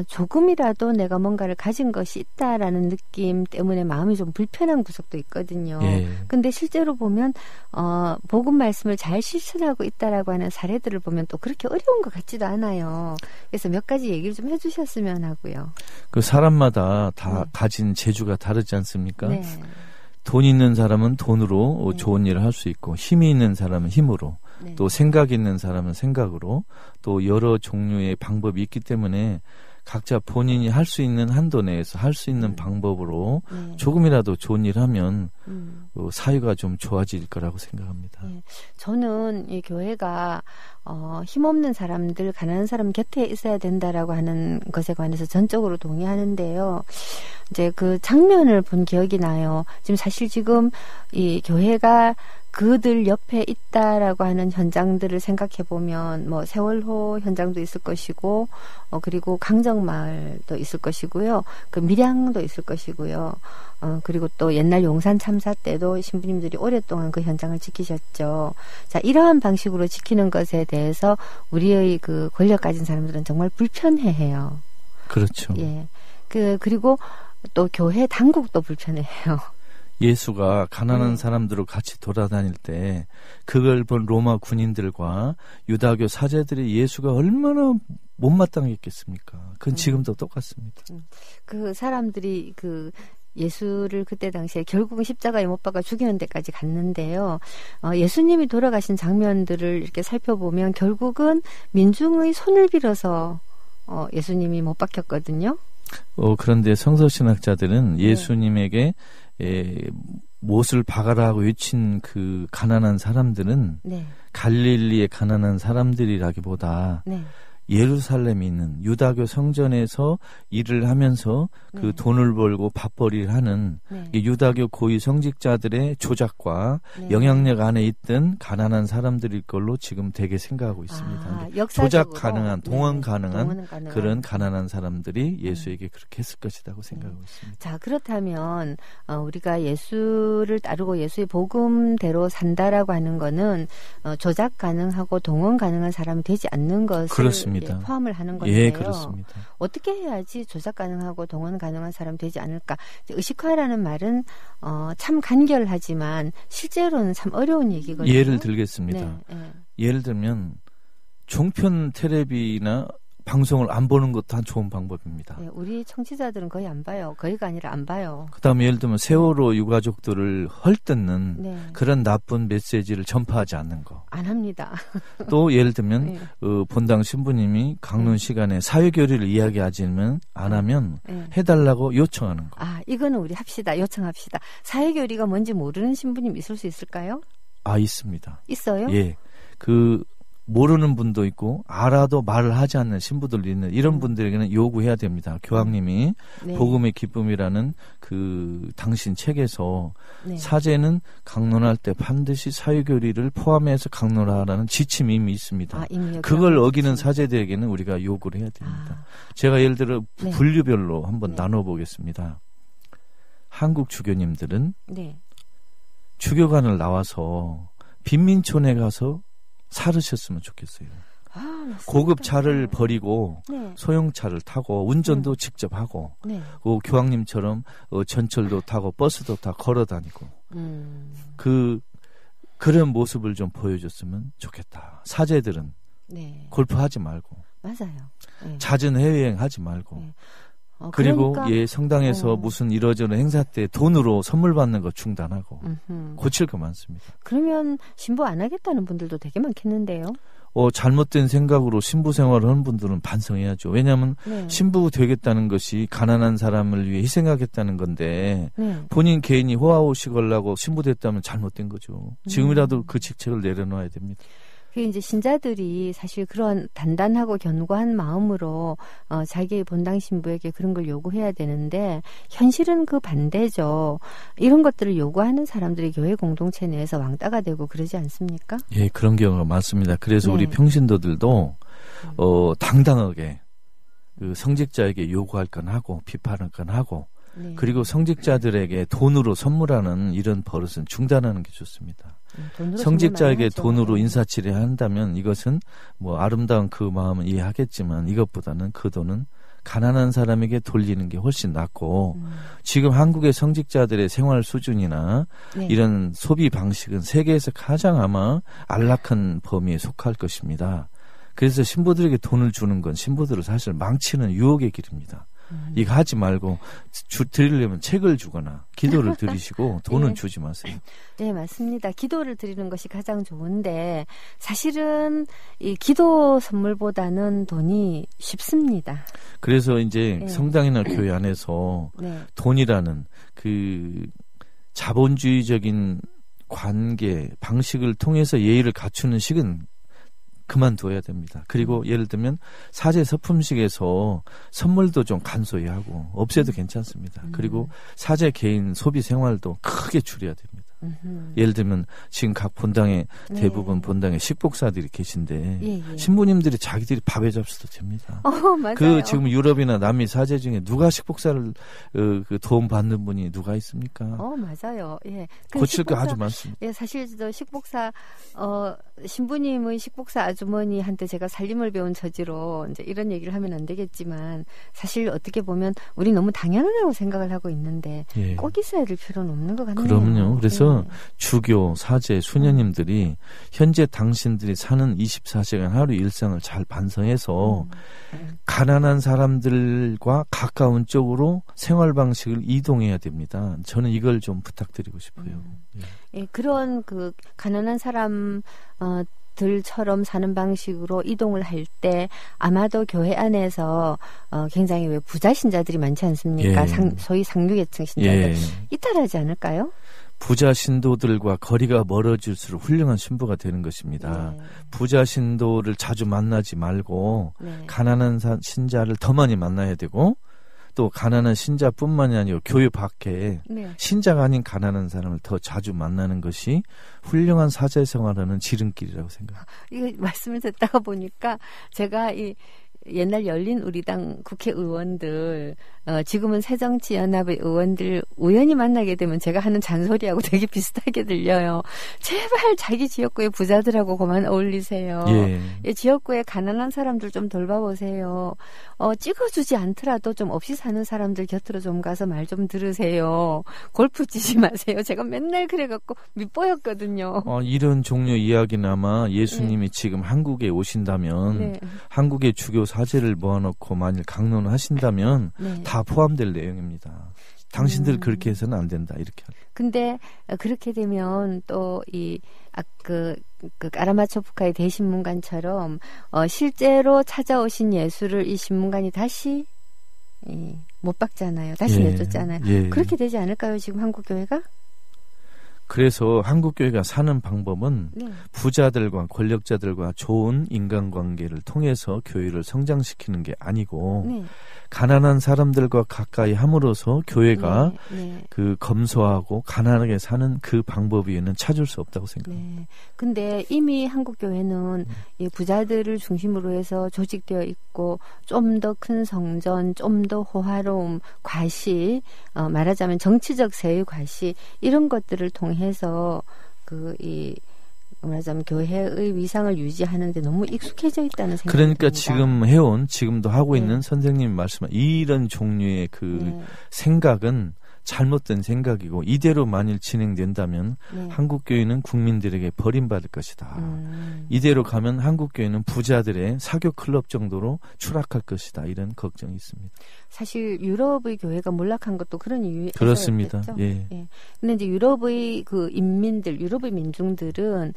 [SPEAKER 1] 조금이라도 내가 뭔가를 가진 것이 있다라는 느낌 때문에 마음이 좀 불편한 구석도 있거든요. 근데 실제로 보면 복음 말씀을 잘 실천하고 있다라고 하는 사례들을 보면 또 그렇게 어려운 것 같지도 않아요. 그래서 몇 가지 얘기를 좀 해주셨으면 하고요.
[SPEAKER 2] 사람마다 다 가진 재주가 다르지 않습니까? 돈 있는 사람은 돈으로 좋은 일을 할 수 있고 힘이 있는 사람은 힘으로 또 생각 있는 사람은 생각으로 또 여러 종류의 방법이 있기 때문에 각자 본인이 할 수 있는 한도 내에서 할 수 있는 방법으로 조금이라도 좋은 일 하면 사회가 좀 좋아질 거라고 생각합니다.
[SPEAKER 1] 저는 이 교회가 힘없는 사람들, 가난한 사람 곁에 있어야 된다라고 하는 것에 관해서 전적으로 동의하는데요. 이제 그 장면을 본 기억이 나요. 지금 이 교회가 그들 옆에 있다라고 하는 현장들을 생각해 보면 세월호 현장도 있을 것이고 그리고 강정마을도 있을 것이고요. 밀양도 있을 것이고요. 그리고 또 옛날 용산 참사 때도 신부님들이 오랫동안 그 현장을 지키셨죠. 자, 이러한 방식으로 지키는 것에 대해서 우리의 권력 가진 사람들은 정말 불편해해요.
[SPEAKER 2] 그렇죠.
[SPEAKER 1] 예. 그리고 또 교회 당국도 불편해해요.
[SPEAKER 2] 예수가 가난한 사람들을 같이 돌아다닐 때 그걸 본 로마 군인들과 유다교 사제들이 예수가 얼마나 못마땅했겠습니까? 그건 지금도 똑같습니다.
[SPEAKER 1] 그 사람들이 예수를 그때 당시에 결국은 십자가에 못 박아 죽이는 데까지 갔는데요. 예수님이 돌아가신 장면들을 이렇게 살펴보면 결국은 민중의 손을 빌어서 예수님이 못 박혔거든요.
[SPEAKER 2] 그런데 성서신학자들은 예수님에게 못을 박아라 하고 외친 그 가난한 사람들은 갈릴리의 가난한 사람들이라기보다 예루살렘에 있는 유다교 성전에서 일을 하면서 그 돈을 벌고 밥벌이를 하는 유다교 고위 성직자들의 조작과 영향력 안에 있던 가난한 사람들일 걸로 지금 되게 생각하고 있습니다. 조작 가능한, 동원 가능한 그런 가난한 사람들이 예수에게 그렇게 했을 것이라고 생각하고 있습니다.
[SPEAKER 1] 자, 그렇다면 우리가 예수를 따르고 예수의 복음대로 산다라고 하는 거는 조작 가능하고 동원 가능한 사람이 되지 않는 것을
[SPEAKER 2] 그렇습니다.
[SPEAKER 1] 포함을 하는 건데요.
[SPEAKER 2] 예, 그렇습니다.
[SPEAKER 1] 어떻게 해야지 조작 가능하고 동원 가능한 사람이 되지 않을까? 의식화라는 말은 참 간결하지만 실제로는 참 어려운 얘기거든요.
[SPEAKER 2] 예를 들겠습니다. 예를 들면 종편 텔레비나 방송을 안 보는 것도 한 좋은 방법입니다.
[SPEAKER 1] 네, 우리 청취자들은 거의 안 봐요. 거의가 아니라 안 봐요.
[SPEAKER 2] 그다음에 예를 들면 세월호 유가족들을 헐뜯는
[SPEAKER 1] 네.
[SPEAKER 2] 그런 나쁜 메시지를 전파하지 않는 거.
[SPEAKER 1] 안 합니다.
[SPEAKER 2] 또 예를 들면
[SPEAKER 1] 네.
[SPEAKER 2] 본당 신부님이 강론 시간에 사회교리를 이야기하지는 안 하면
[SPEAKER 1] 네.
[SPEAKER 2] 해달라고 요청하는 거.
[SPEAKER 1] 아, 이거는 우리 합시다. 요청합시다. 사회교리가 뭔지 모르는 신부님 있을 수 있을까요?
[SPEAKER 2] 아, 있습니다.
[SPEAKER 1] 있어요?
[SPEAKER 2] 예. 모르는 분도 있고 알아도 말을 하지 않는 신부들도 있는 이런 분들에게는 요구해야 됩니다. 교황님이
[SPEAKER 1] 네.
[SPEAKER 2] 복음의 기쁨이라는 당신 책에서
[SPEAKER 1] 네.
[SPEAKER 2] 사제는 강론할 때 반드시 사회교리를 포함해서 강론하라는 지침이 이미 있습니다.
[SPEAKER 1] 아, 이미
[SPEAKER 2] 그걸 어기는 사제들에게는 우리가 요구를 해야 됩니다. 제가 예를 들어
[SPEAKER 1] 네.
[SPEAKER 2] 분류별로 한번
[SPEAKER 1] 네.
[SPEAKER 2] 나눠보겠습니다. 한국 주교님들은
[SPEAKER 1] 네.
[SPEAKER 2] 주교관을 나와서 빈민촌에 가서 살으셨으면 좋겠어요.
[SPEAKER 1] 아,
[SPEAKER 2] 고급 차를 버리고
[SPEAKER 1] 네.
[SPEAKER 2] 소형차를 타고 운전도 직접 하고
[SPEAKER 1] 네.
[SPEAKER 2] 교황님처럼 전철도 타고 버스도 다 걸어 다니고 그런 모습을 좀 보여줬으면 좋겠다. 사제들은
[SPEAKER 1] 네.
[SPEAKER 2] 골프하지 말고
[SPEAKER 1] 맞아요. 네.
[SPEAKER 2] 잦은 해외여행하지 말고
[SPEAKER 1] 네.
[SPEAKER 2] 그리고
[SPEAKER 1] 그러니까,
[SPEAKER 2] 성당에서 무슨 이러저런 행사 때 돈으로 선물 받는 거 중단하고 고칠 거 많습니다.
[SPEAKER 1] 그러면 신부 안 하겠다는 분들도 되게 많겠는데요.
[SPEAKER 2] 잘못된 생각으로 신부 생활을 하는 분들은 반성해야죠. 왜냐하면
[SPEAKER 1] 네.
[SPEAKER 2] 신부 되겠다는 것이 가난한 사람을 위해 희생하겠다는 건데
[SPEAKER 1] 네.
[SPEAKER 2] 본인 개인이 호화호식하려고 신부 됐다면 잘못된 거죠. 지금이라도 그 직책을 내려놔야 됩니다.
[SPEAKER 1] 그게 이제 신자들이 사실 그런 단단하고 견고한 마음으로 자기의 본당 신부에게 그런 걸 요구해야 되는데 현실은 그 반대죠. 이런 것들을 요구하는 사람들이 교회 공동체 내에서 왕따가 되고 그러지 않습니까?
[SPEAKER 2] 예, 그런 경우가 많습니다. 그래서
[SPEAKER 1] 네.
[SPEAKER 2] 우리 평신도들도 당당하게 성직자에게 요구할 건 하고 비판할 건 하고
[SPEAKER 1] 네.
[SPEAKER 2] 그리고 성직자들에게 돈으로 선물하는 이런 버릇은 중단하는 게 좋습니다. 성직자에게 돈으로 인사치레 한다면 이것은 아름다운 그 마음은 이해하겠지만 이것보다는 그 돈은 가난한 사람에게 돌리는 게 훨씬 낫고 지금 한국의 성직자들의 생활 수준이나
[SPEAKER 1] 네.
[SPEAKER 2] 이런 소비 방식은 세계에서 가장 아마 안락한 범위에 속할 것입니다. 그래서 신부들에게 돈을 주는 건 신부들을 사실 망치는 유혹의 길입니다. 이거 하지 말고 드리려면 책을 주거나 기도를 드리시고 돈은
[SPEAKER 1] 네.
[SPEAKER 2] 주지 마세요.
[SPEAKER 1] 네, 맞습니다. 기도를 드리는 것이 가장 좋은데 사실은 이 기도 선물보다는 돈이 쉽습니다.
[SPEAKER 2] 그래서 이제
[SPEAKER 1] 네.
[SPEAKER 2] 성당이나 교회 안에서
[SPEAKER 1] 네.
[SPEAKER 2] 돈이라는 자본주의적인 관계 방식을 통해서 예의를 갖추는 식은 그만둬야 됩니다. 그리고 예를 들면 사제 서품식에서 선물도 좀 간소히 하고 없애도 괜찮습니다. 그리고 사제 개인 소비 생활도 크게 줄여야 됩니다. 예를 들면 지금 각 본당에 대부분 본당에 식복사들이 계신데
[SPEAKER 1] 예.
[SPEAKER 2] 신부님들이 자기들이 밥에 잡수도 됩니다.
[SPEAKER 1] 맞아요.
[SPEAKER 2] 지금 유럽이나 남미 사제 중에 누가 식복사를 도움 받는 분이 누가 있습니까?
[SPEAKER 1] 맞아요. 예.
[SPEAKER 2] 고칠 게 아주 많습니다.
[SPEAKER 1] 예, 사실 저 식복사 신부님의 식복사 아주머니한테 제가 살림을 배운 처지로 이제 이런 얘기를 하면 안 되겠지만 사실 어떻게 보면 우리 너무 당연하다고 생각을 하고 있는데
[SPEAKER 2] 예.
[SPEAKER 1] 꼭 있어야 될 필요는 없는 것 같네요.
[SPEAKER 2] 그럼요. 그래서 주교, 사제, 수녀님들이 현재 당신들이 사는 24시간 하루 일상을 잘 반성해서 가난한 사람들과 가까운 쪽으로 생활 방식을 이동해야 됩니다. 저는 이걸 좀 부탁드리고 싶어요.
[SPEAKER 1] 예, 그런 가난한 사람 들처럼 사는 방식으로 이동을 할 때 아마도 교회 안에서 굉장히 왜 부자 신자들이 많지 않습니까?
[SPEAKER 2] 예.
[SPEAKER 1] 소위 상류계층 신자들
[SPEAKER 2] 예.
[SPEAKER 1] 이탈하지 않을까요?
[SPEAKER 2] 부자 신도들과 거리가 멀어질수록 훌륭한 신부가 되는 것입니다.
[SPEAKER 1] 네.
[SPEAKER 2] 부자 신도를 자주 만나지 말고
[SPEAKER 1] 네.
[SPEAKER 2] 가난한 신자를 더 많이 만나야 되고 또 가난한 신자뿐만이 아니고 교회 밖에
[SPEAKER 1] 네.
[SPEAKER 2] 신자가 아닌 가난한 사람을 더 자주 만나는 것이 훌륭한 사제 생활하는 지름길이라고 생각합니다.
[SPEAKER 1] 이거 말씀을 듣다가 보니까 제가 옛날 열린 우리당 국회의원들 지금은 새정치연합의 의원들 우연히 만나게 되면 제가 하는 잔소리하고 되게 비슷하게 들려요. 제발 자기 지역구의 부자들하고 그만 어울리세요.
[SPEAKER 2] 예.
[SPEAKER 1] 지역구의 가난한 사람들 좀 돌봐보세요. 찍어주지 않더라도 좀 없이 사는 사람들 곁으로 좀 가서 말 좀 들으세요. 골프 치지 마세요. 제가 맨날 그래갖고 밑보였거든요.
[SPEAKER 2] 이런 종류 이야기는 아마 예수님이 지금 한국에 오신다면 한국의 주교 사제를 모아놓고 만일 강론을 하신다면
[SPEAKER 1] 네.
[SPEAKER 2] 다 포함될 내용입니다. 당신들 그렇게 해서는 안 된다 이렇게.
[SPEAKER 1] 근데 그렇게 되면 또 그 까라마초프카의 대신문관처럼 실제로 찾아오신 예수를 이 신문관이 다시 못 박잖아요. 다시 내쫓잖아요.
[SPEAKER 2] 예.
[SPEAKER 1] 그렇게 되지 않을까요? 지금 한국 교회가?
[SPEAKER 2] 그래서 한국 교회가 사는 방법은
[SPEAKER 1] 네.
[SPEAKER 2] 부자들과 권력자들과 좋은 인간관계를 통해서 교회를 성장시키는 게 아니고
[SPEAKER 1] 네.
[SPEAKER 2] 가난한 사람들과 가까이 함으로써 교회가
[SPEAKER 1] 네.
[SPEAKER 2] 그 검소하고 가난하게 사는 그 방법 위에는 찾을 수 없다고 생각합니다.
[SPEAKER 1] 네. 근데 이미 한국 교회는 이 부자들을 중심으로 해서 조직되어 있고 좀 더 큰 성전, 좀 더 호화로움, 과시, 말하자면 정치적 세의 과시 이런 것들을 통해서 말하자면 교회의 위상을 유지하는데 너무 익숙해져 있다는 생각이
[SPEAKER 2] 그러니까
[SPEAKER 1] 듭니다.
[SPEAKER 2] 지금 지금도 하고 있는 선생님 말씀 이런 종류의 그 생각은 잘못된 생각이고 이대로 만일 진행된다면 한국교회는 국민들에게 버림받을 것이다. 이대로 가면 한국교회는 부자들의 사교 클럽 정도로 추락할 것이다. 이런 걱정이 있습니다.
[SPEAKER 1] 사실 유럽의 교회가 몰락한 것도 그런 이유에서였죠.
[SPEAKER 2] 그렇습니다. 예.
[SPEAKER 1] 근데 이제 유럽의 그 유럽의 민중들은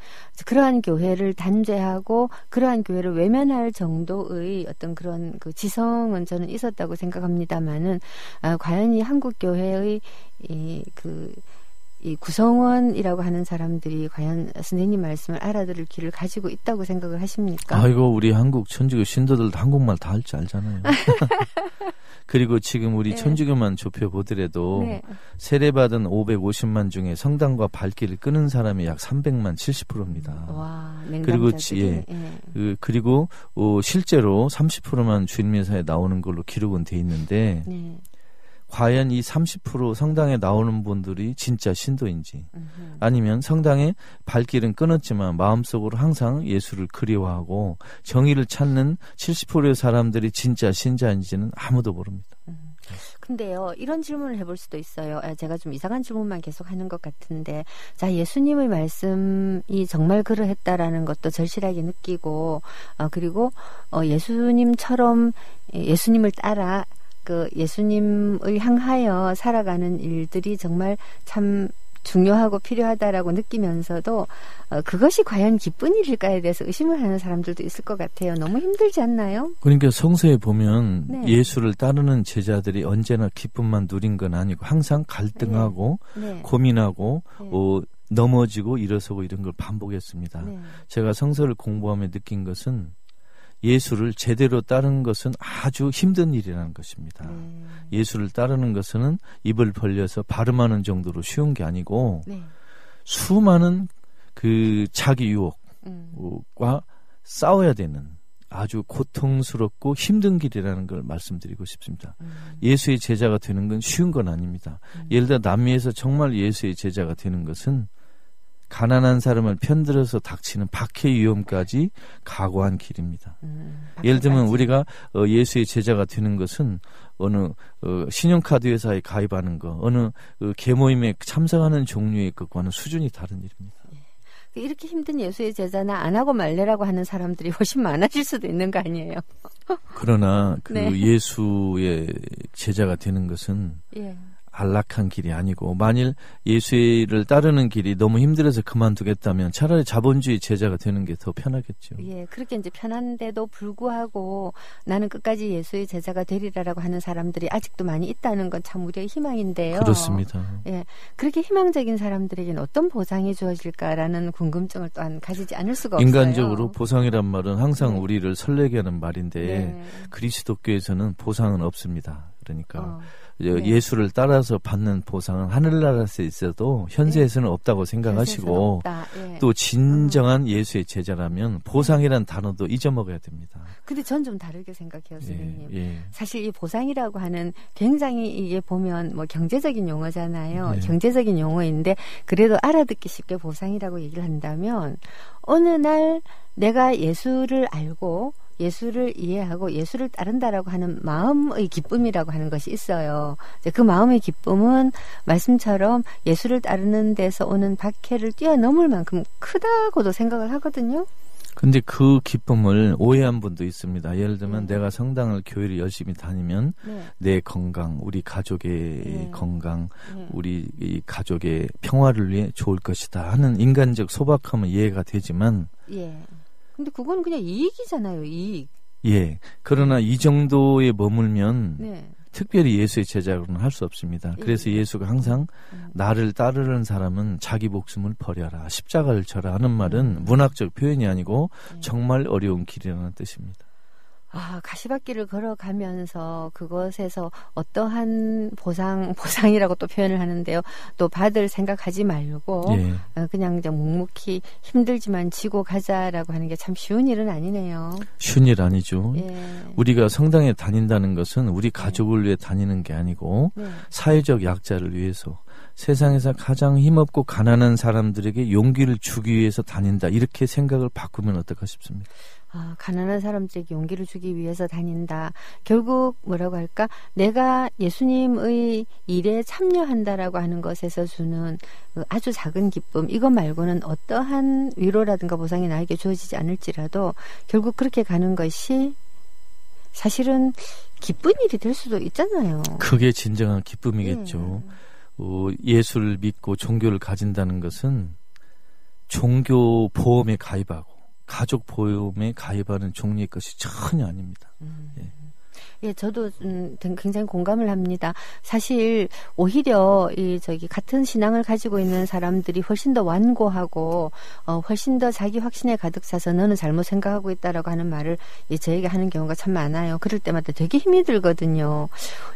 [SPEAKER 1] 그러한 교회를 단죄하고 그러한 교회를 외면할 정도의 어떤 그런 그 지성은 저는 있었다고 생각합니다만은 과연 이 한국 교회의 이 구성원이라고 하는 사람들이 과연 선생님 말씀을 알아들을 길을 가지고 있다고 생각을 하십니까?
[SPEAKER 2] 아이고 우리 한국 천주교 신도들도 한국말 다 할 줄 알잖아요. 그리고 지금 우리 천주교만 좁혀보더라도 세례받은 550만 중에 성당과 발길을 끄는 사람이 약 300만 70%입니다.
[SPEAKER 1] 와,
[SPEAKER 2] 그리고 그리고 실제로 30%만 주일미사에 나오는 걸로 기록은 돼 있는데 과연 이 30% 성당에 나오는 분들이 진짜 신도인지 아니면 성당에 발길은 끊었지만 마음속으로 항상 예수를 그리워하고 정의를 찾는 70%의 사람들이 진짜 신자인지는 아무도 모릅니다.
[SPEAKER 1] 근데요, 이런 질문을 해볼 수도 있어요. 제가 좀 이상한 질문만 계속 하는 것 같은데, 자, 예수님의 말씀이 정말 그러했다라는 것도 절실하게 느끼고, 그리고 예수님처럼 예수님을 따라 예수님을 향하여 살아가는 일들이 정말 참 중요하고 필요하다라고 느끼면서도 그것이 과연 기쁜 일일까에 대해서 의심을 하는 사람들도 있을 것 같아요. 너무 힘들지 않나요?
[SPEAKER 2] 그러니까 성서에 보면 예수를 따르는 제자들이 언제나 기쁨만 누린 건 아니고 항상 갈등하고 고민하고 넘어지고 일어서고 이런 걸 반복했습니다. 제가 성서를 공부하며 느낀 것은 예수를 제대로 따르는 것은 아주 힘든 일이라는 것입니다. 예수를 따르는 것은 입을 벌려서 발음하는 정도로 쉬운 게 아니고 수많은 그 자기 유혹과 싸워야 되는 아주 고통스럽고 힘든 길이라는 걸 말씀드리고 싶습니다. 예수의 제자가 되는 건 쉬운 건 아닙니다. 예를 들어 남미에서 정말 예수의 제자가 되는 것은 가난한 사람을 편들어서 닥치는 박해 위험까지 각오한 길입니다. 예를 들면 우리가 예수의 제자가 되는 것은 어느 신용카드 회사에 가입하는 거, 어느 계모임에 참석하는 종류의 것과는 수준이 다른 일입니다.
[SPEAKER 1] 이렇게 힘든 예수의 제자나 안 하고 말래라고 하는 사람들이 훨씬 많아질 수도 있는 거 아니에요?
[SPEAKER 2] 그러나 예수의 제자가 되는 것은 안락한 길이 아니고 만일 예수를 따르는 길이 너무 힘들어서 그만두겠다면 차라리 자본주의 제자가 되는 게 더 편하겠죠.
[SPEAKER 1] 그렇게 이제 편한데도 불구하고 나는 끝까지 예수의 제자가 되리라라고 하는 사람들이 아직도 많이 있다는 건 참 우리의 희망인데요.
[SPEAKER 2] 그렇습니다.
[SPEAKER 1] 그렇게 희망적인 사람들에게는 어떤 보상이 주어질까라는 궁금증을 또한 가지지 않을 수가
[SPEAKER 2] 인간적으로
[SPEAKER 1] 없어요.
[SPEAKER 2] 보상이란 말은 항상 우리를 설레게 하는 말인데 그리스도교에서는 보상은 없습니다. 그러니까 예수를 따라서 받는 보상은 하늘나라에서 있어도 현세에서는 없다고 생각하시고 또 진정한 예수의 제자라면 보상이란 단어도 잊어먹어야 됩니다.
[SPEAKER 1] 근데 전 좀 다르게 생각해요, 선생님. 사실 이 보상이라고 하는 굉장히 이게 보면 뭐 경제적인 용어잖아요. 경제적인 용어인데 그래도 알아듣기 쉽게 보상이라고 얘기를 한다면 어느 날 내가 예수를 알고 예수를 이해하고 예수를 따른다라고 하는 마음의 기쁨이라고 하는 것이 있어요. 그 마음의 기쁨은 말씀처럼 예수를 따르는 데서 오는 박해를 뛰어넘을 만큼 크다고도 생각을 하거든요.
[SPEAKER 2] 근데 그 기쁨을 오해한 분도 있습니다. 예를 들면 내가 성당을 교회를 열심히 다니면 내 건강, 우리 가족의 건강, 우리 이 가족의 평화를 위해 좋을 것이다 하는 인간적 소박함은 이해가 되지만
[SPEAKER 1] 근데 그건 그냥 이익이잖아요. 이익.
[SPEAKER 2] 그러나 이 정도에 머물면 특별히 예수의 제자로는 할 수 없습니다. 그래서 예수가 항상 나를 따르는 사람은 자기 목숨을 버려라, 십자가를 져라 하는 말은 문학적 표현이 아니고 정말 어려운 길이라는 뜻입니다.
[SPEAKER 1] 가시밭길을 걸어가면서 그것에서 어떠한 보상이라고 또 표현을 하는데요. 또 받을 생각하지 말고 그냥 이제 묵묵히 힘들지만 지고 가자라고 하는 게 참 쉬운 일은 아니네요.
[SPEAKER 2] 쉬운 일 아니죠. 우리가 성당에 다닌다는 것은 우리 가족을 위해 다니는 게 아니고 사회적 약자를 위해서 세상에서 가장 힘없고 가난한 사람들에게 용기를 주기 위해서 다닌다. 이렇게 생각을 바꾸면 어떨까 싶습니다.
[SPEAKER 1] 가난한 사람들에게 용기를 주기 위해서 다닌다. 결국 뭐라고 할까? 내가 예수님의 일에 참여한다라고 하는 것에서 주는 아주 작은 기쁨, 이것 말고는 어떠한 위로라든가 보상이 나에게 주어지지 않을지라도 결국 그렇게 가는 것이 사실은 기쁜 일이 될 수도 있잖아요.
[SPEAKER 2] 그게 진정한 기쁨이겠죠. 예수를 믿고 종교를 가진다는 것은 종교 보험에 가입하고 가족 보험에 가입하는 종류의 것이 전혀 아닙니다.
[SPEAKER 1] 저도 굉장히 공감을 합니다. 사실 오히려 같은 신앙을 가지고 있는 사람들이 훨씬 더 완고하고 훨씬 더 자기 확신에 가득 차서 너는 잘못 생각하고 있다라고 하는 말을 저에게 하는 경우가 참 많아요. 그럴 때마다 되게 힘이 들거든요.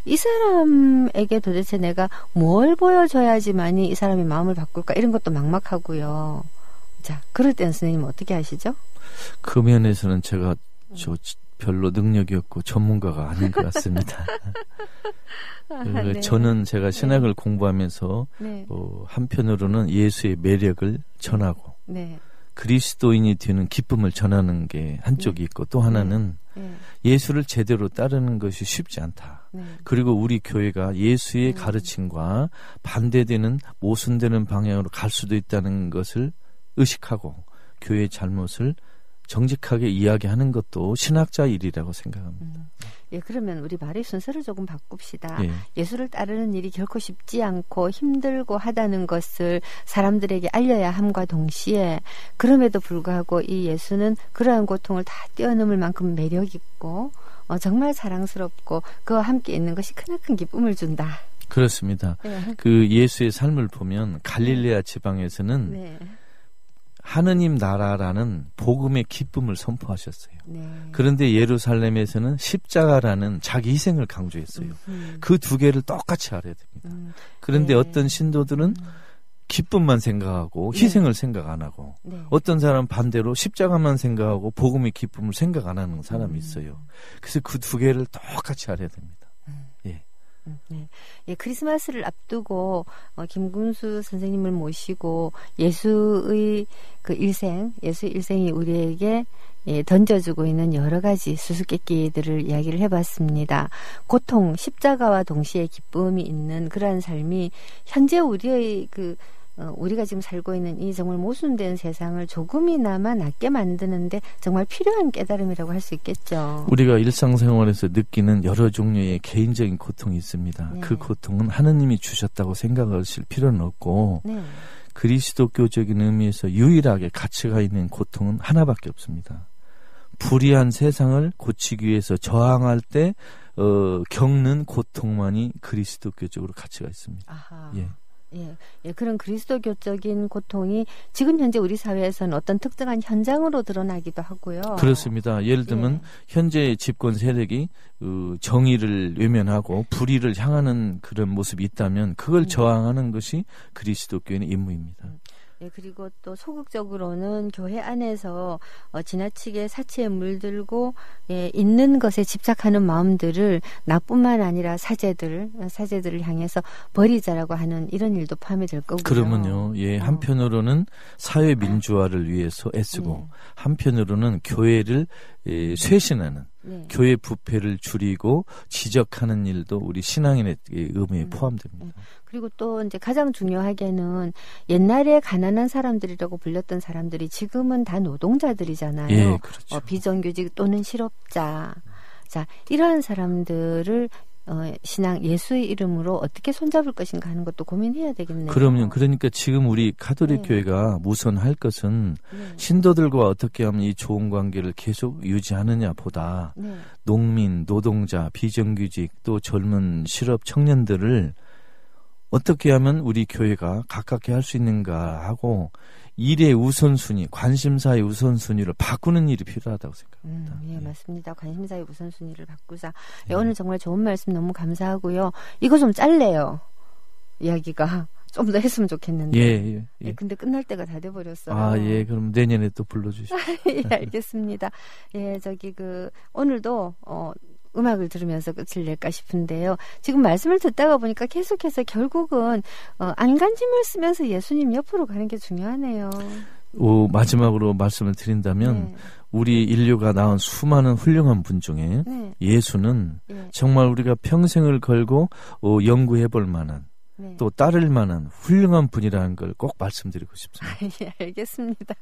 [SPEAKER 1] 이 사람에게 도대체 내가 뭘 보여줘야지만이 이 사람이 마음을 바꿀까, 이런 것도 막막하고요. 자, 그럴 때는 선생님 어떻게 하시죠?
[SPEAKER 2] 그 면에서는 제가 별로 능력이 없고 전문가가 아닌 것 같습니다. 저는 제가 신학을 공부하면서 한편으로는 예수의 매력을 전하고 그리스도인이 되는 기쁨을 전하는 게 한쪽이 있고, 또 하나는 예수를 제대로 따르는 것이 쉽지 않다. 그리고 우리 교회가 예수의 가르침과 반대되는 모순되는 방향으로 갈 수도 있다는 것을 의식하고 교회의 잘못을 정직하게 이야기하는 것도 신학자 일이라고 생각합니다.
[SPEAKER 1] 그러면 우리 말의 순서를 조금 바꿉시다. 예수를 따르는 일이 결코 쉽지 않고 힘들고 하다는 것을 사람들에게 알려야 함과 동시에, 그럼에도 불구하고 이 예수는 그러한 고통을 다 뛰어넘을 만큼 매력 있고 정말 사랑스럽고 그와 함께 있는 것이 크나큰 기쁨을 준다.
[SPEAKER 2] 그렇습니다. 그 예수의 삶을 보면 갈릴레아 지방에서는 하느님 나라라는 복음의 기쁨을 선포하셨어요. 그런데 예루살렘에서는 십자가라는 자기 희생을 강조했어요. 그 두 개를 똑같이 알아야 됩니다. 그런데 어떤 신도들은 기쁨만 생각하고 희생을 생각 안 하고, 어떤 사람 반대로 십자가만 생각하고 복음의 기쁨을 생각 안 하는 사람이 있어요. 그래서 그 두 개를 똑같이 알아야 됩니다.
[SPEAKER 1] 크리스마스를 앞두고 김금수 선생님을 모시고 예수의 예수의 일생이 우리에게 던져주고 있는 여러 가지 수수께끼들을 이야기를 해봤습니다. 고통, 십자가와 동시에 기쁨이 있는 그러한 삶이 현재 우리의 우리가 지금 살고 있는 이 정말 모순된 세상을 조금이나마 낫게 만드는데 정말 필요한 깨달음이라고 할 수 있겠죠.
[SPEAKER 2] 우리가 일상생활에서 느끼는 여러 종류의 개인적인 고통이 있습니다. 그 고통은 하느님이 주셨다고 생각하실 필요는 없고 그리스도교적인 의미에서 유일하게 가치가 있는 고통은 하나밖에 없습니다. 불의한 세상을 고치기 위해서 저항할 때 겪는 고통만이 그리스도교적으로 가치가 있습니다.
[SPEAKER 1] 그런 그리스도교적인 고통이 지금 현재 우리 사회에서는 어떤 특정한 현장으로 드러나기도 하고요.
[SPEAKER 2] 그렇습니다. 예를 들면 현재 집권 세력이 정의를 외면하고 불의를 향하는 그런 모습이 있다면 그걸 저항하는 것이 그리스도교인의 임무입니다.
[SPEAKER 1] 그리고 또 소극적으로는 교회 안에서 지나치게 사치에 물들고 있는 것에 집착하는 마음들을 나뿐만 아니라 사제들을 향해서 버리자라고 하는 이런 일도 포함이 될 거고요.
[SPEAKER 2] 그러면요, 한편으로는 사회 민주화를 위해서 애쓰고 한편으로는 교회를 쇄신하는
[SPEAKER 1] 네.
[SPEAKER 2] 교회 부패를 줄이고 지적하는 일도 우리 신앙인의 의무에 포함됩니다.
[SPEAKER 1] 그리고 또 이제 가장 중요하게는 옛날에 가난한 사람들이라고 불렸던 사람들이 지금은 다 노동자들이잖아요.
[SPEAKER 2] 예, 그렇죠.
[SPEAKER 1] 비정규직 또는 실업자. 자, 이러한 사람들을 신앙 예수의 이름으로 어떻게 손잡을 것인가 하는 것도 고민해야 되겠네요.
[SPEAKER 2] 그럼요. 그러니까 지금 우리 가톨릭
[SPEAKER 1] 네.
[SPEAKER 2] 교회가 우선 할 것은
[SPEAKER 1] 네.
[SPEAKER 2] 신도들과 어떻게 하면 이 좋은 관계를 계속 유지하느냐 보다
[SPEAKER 1] 네.
[SPEAKER 2] 농민, 노동자, 비정규직 또 젊은 실업 청년들을 어떻게 하면 우리 교회가 가깝게 할 수 있는가 하고 일의 우선순위, 관심사의 우선순위를 바꾸는 일이 필요하다고 생각합니다.
[SPEAKER 1] 예, 맞습니다. 관심사의 우선순위를 바꾸자. 네, 오늘 정말 좋은 말씀 너무 감사하고요. 이거 좀 짤래요. 이야기가. 좀 더 했으면 좋겠는데.
[SPEAKER 2] 예.
[SPEAKER 1] 예, 근데 끝날 때가 다 돼버렸어요.
[SPEAKER 2] 아, 예. 그럼 내년에 또 불러주시죠.
[SPEAKER 1] 예, 알겠습니다. 예, 오늘도, 음악을 들으면서 끝을 낼까 싶은데요. 지금 말씀을 듣다가 보니까 계속해서 결국은 안간힘을 쓰면서 예수님 옆으로 가는 게 중요하네요.
[SPEAKER 2] 마지막으로 말씀을 드린다면 우리 인류가 낳은 수많은 훌륭한 분 중에 예수는 정말 우리가 평생을 걸고 연구해 볼 만한 또 따를 만한 훌륭한 분이라는 걸 꼭 말씀드리고 싶습니다.
[SPEAKER 1] 예, 알겠습니다.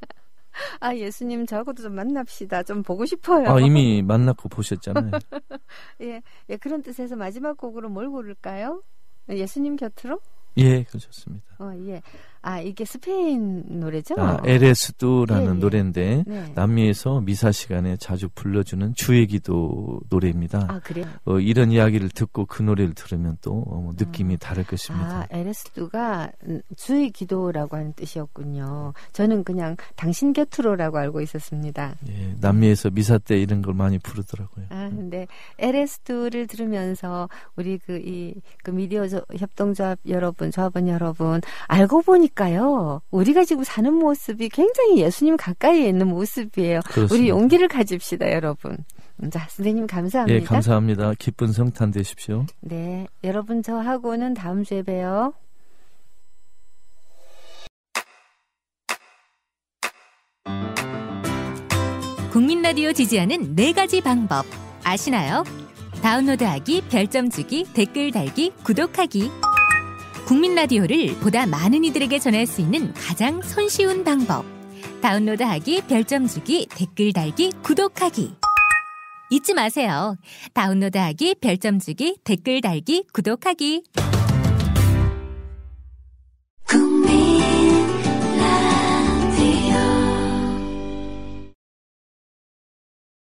[SPEAKER 1] 예수님 저하고도 좀 만납시다. 좀 보고 싶어요.
[SPEAKER 2] 이미 만났고 보셨잖아요.
[SPEAKER 1] 예, 그런 뜻에서 마지막 곡으로 뭘 고를까요? 예수님 곁으로?
[SPEAKER 2] 예, 좋습니다.
[SPEAKER 1] 예. 이게 스페인 노래죠?
[SPEAKER 2] 에레스두라는
[SPEAKER 1] 예.
[SPEAKER 2] 노래인데
[SPEAKER 1] 네.
[SPEAKER 2] 남미에서 미사 시간에 자주 불러주는 주의 기도 노래입니다.
[SPEAKER 1] 그래요?
[SPEAKER 2] 이런 이야기를 듣고 그 노래를 들으면 또 느낌이 다를 것입니다.
[SPEAKER 1] 에레스두가 주의 기도라고 하는 뜻이었군요. 저는 그냥 당신 곁으로라고 알고 있었습니다.
[SPEAKER 2] 예, 남미에서 미사 때 이런 걸 많이 부르더라고요.
[SPEAKER 1] 근데 에레스두를 들으면서 우리 그 미디어 협동조합 여러분, 조합원 여러분 알고 보니까요. 우리가 지금 사는 모습이 굉장히 예수님 가까이에 있는 모습이에요.
[SPEAKER 2] 그렇습니다.
[SPEAKER 1] 우리 용기를 가집시다, 여러분. 자, 선생님 감사합니다.
[SPEAKER 2] 예, 감사합니다. 기쁜 성탄 되십시오.
[SPEAKER 1] 네, 여러분 저하고는 다음 주에 봬요.
[SPEAKER 3] 국민라디오 지지하는 4가지 방법 아시나요? 다운로드하기, 별점 주기, 댓글 달기, 구독하기. 국민라디오를 보다 많은 이들에게 전할 수 있는 가장 손쉬운 방법. 다운로드하기, 별점 주기, 댓글 달기, 구독하기. 잊지 마세요. 다운로드하기, 별점 주기, 댓글 달기, 구독하기.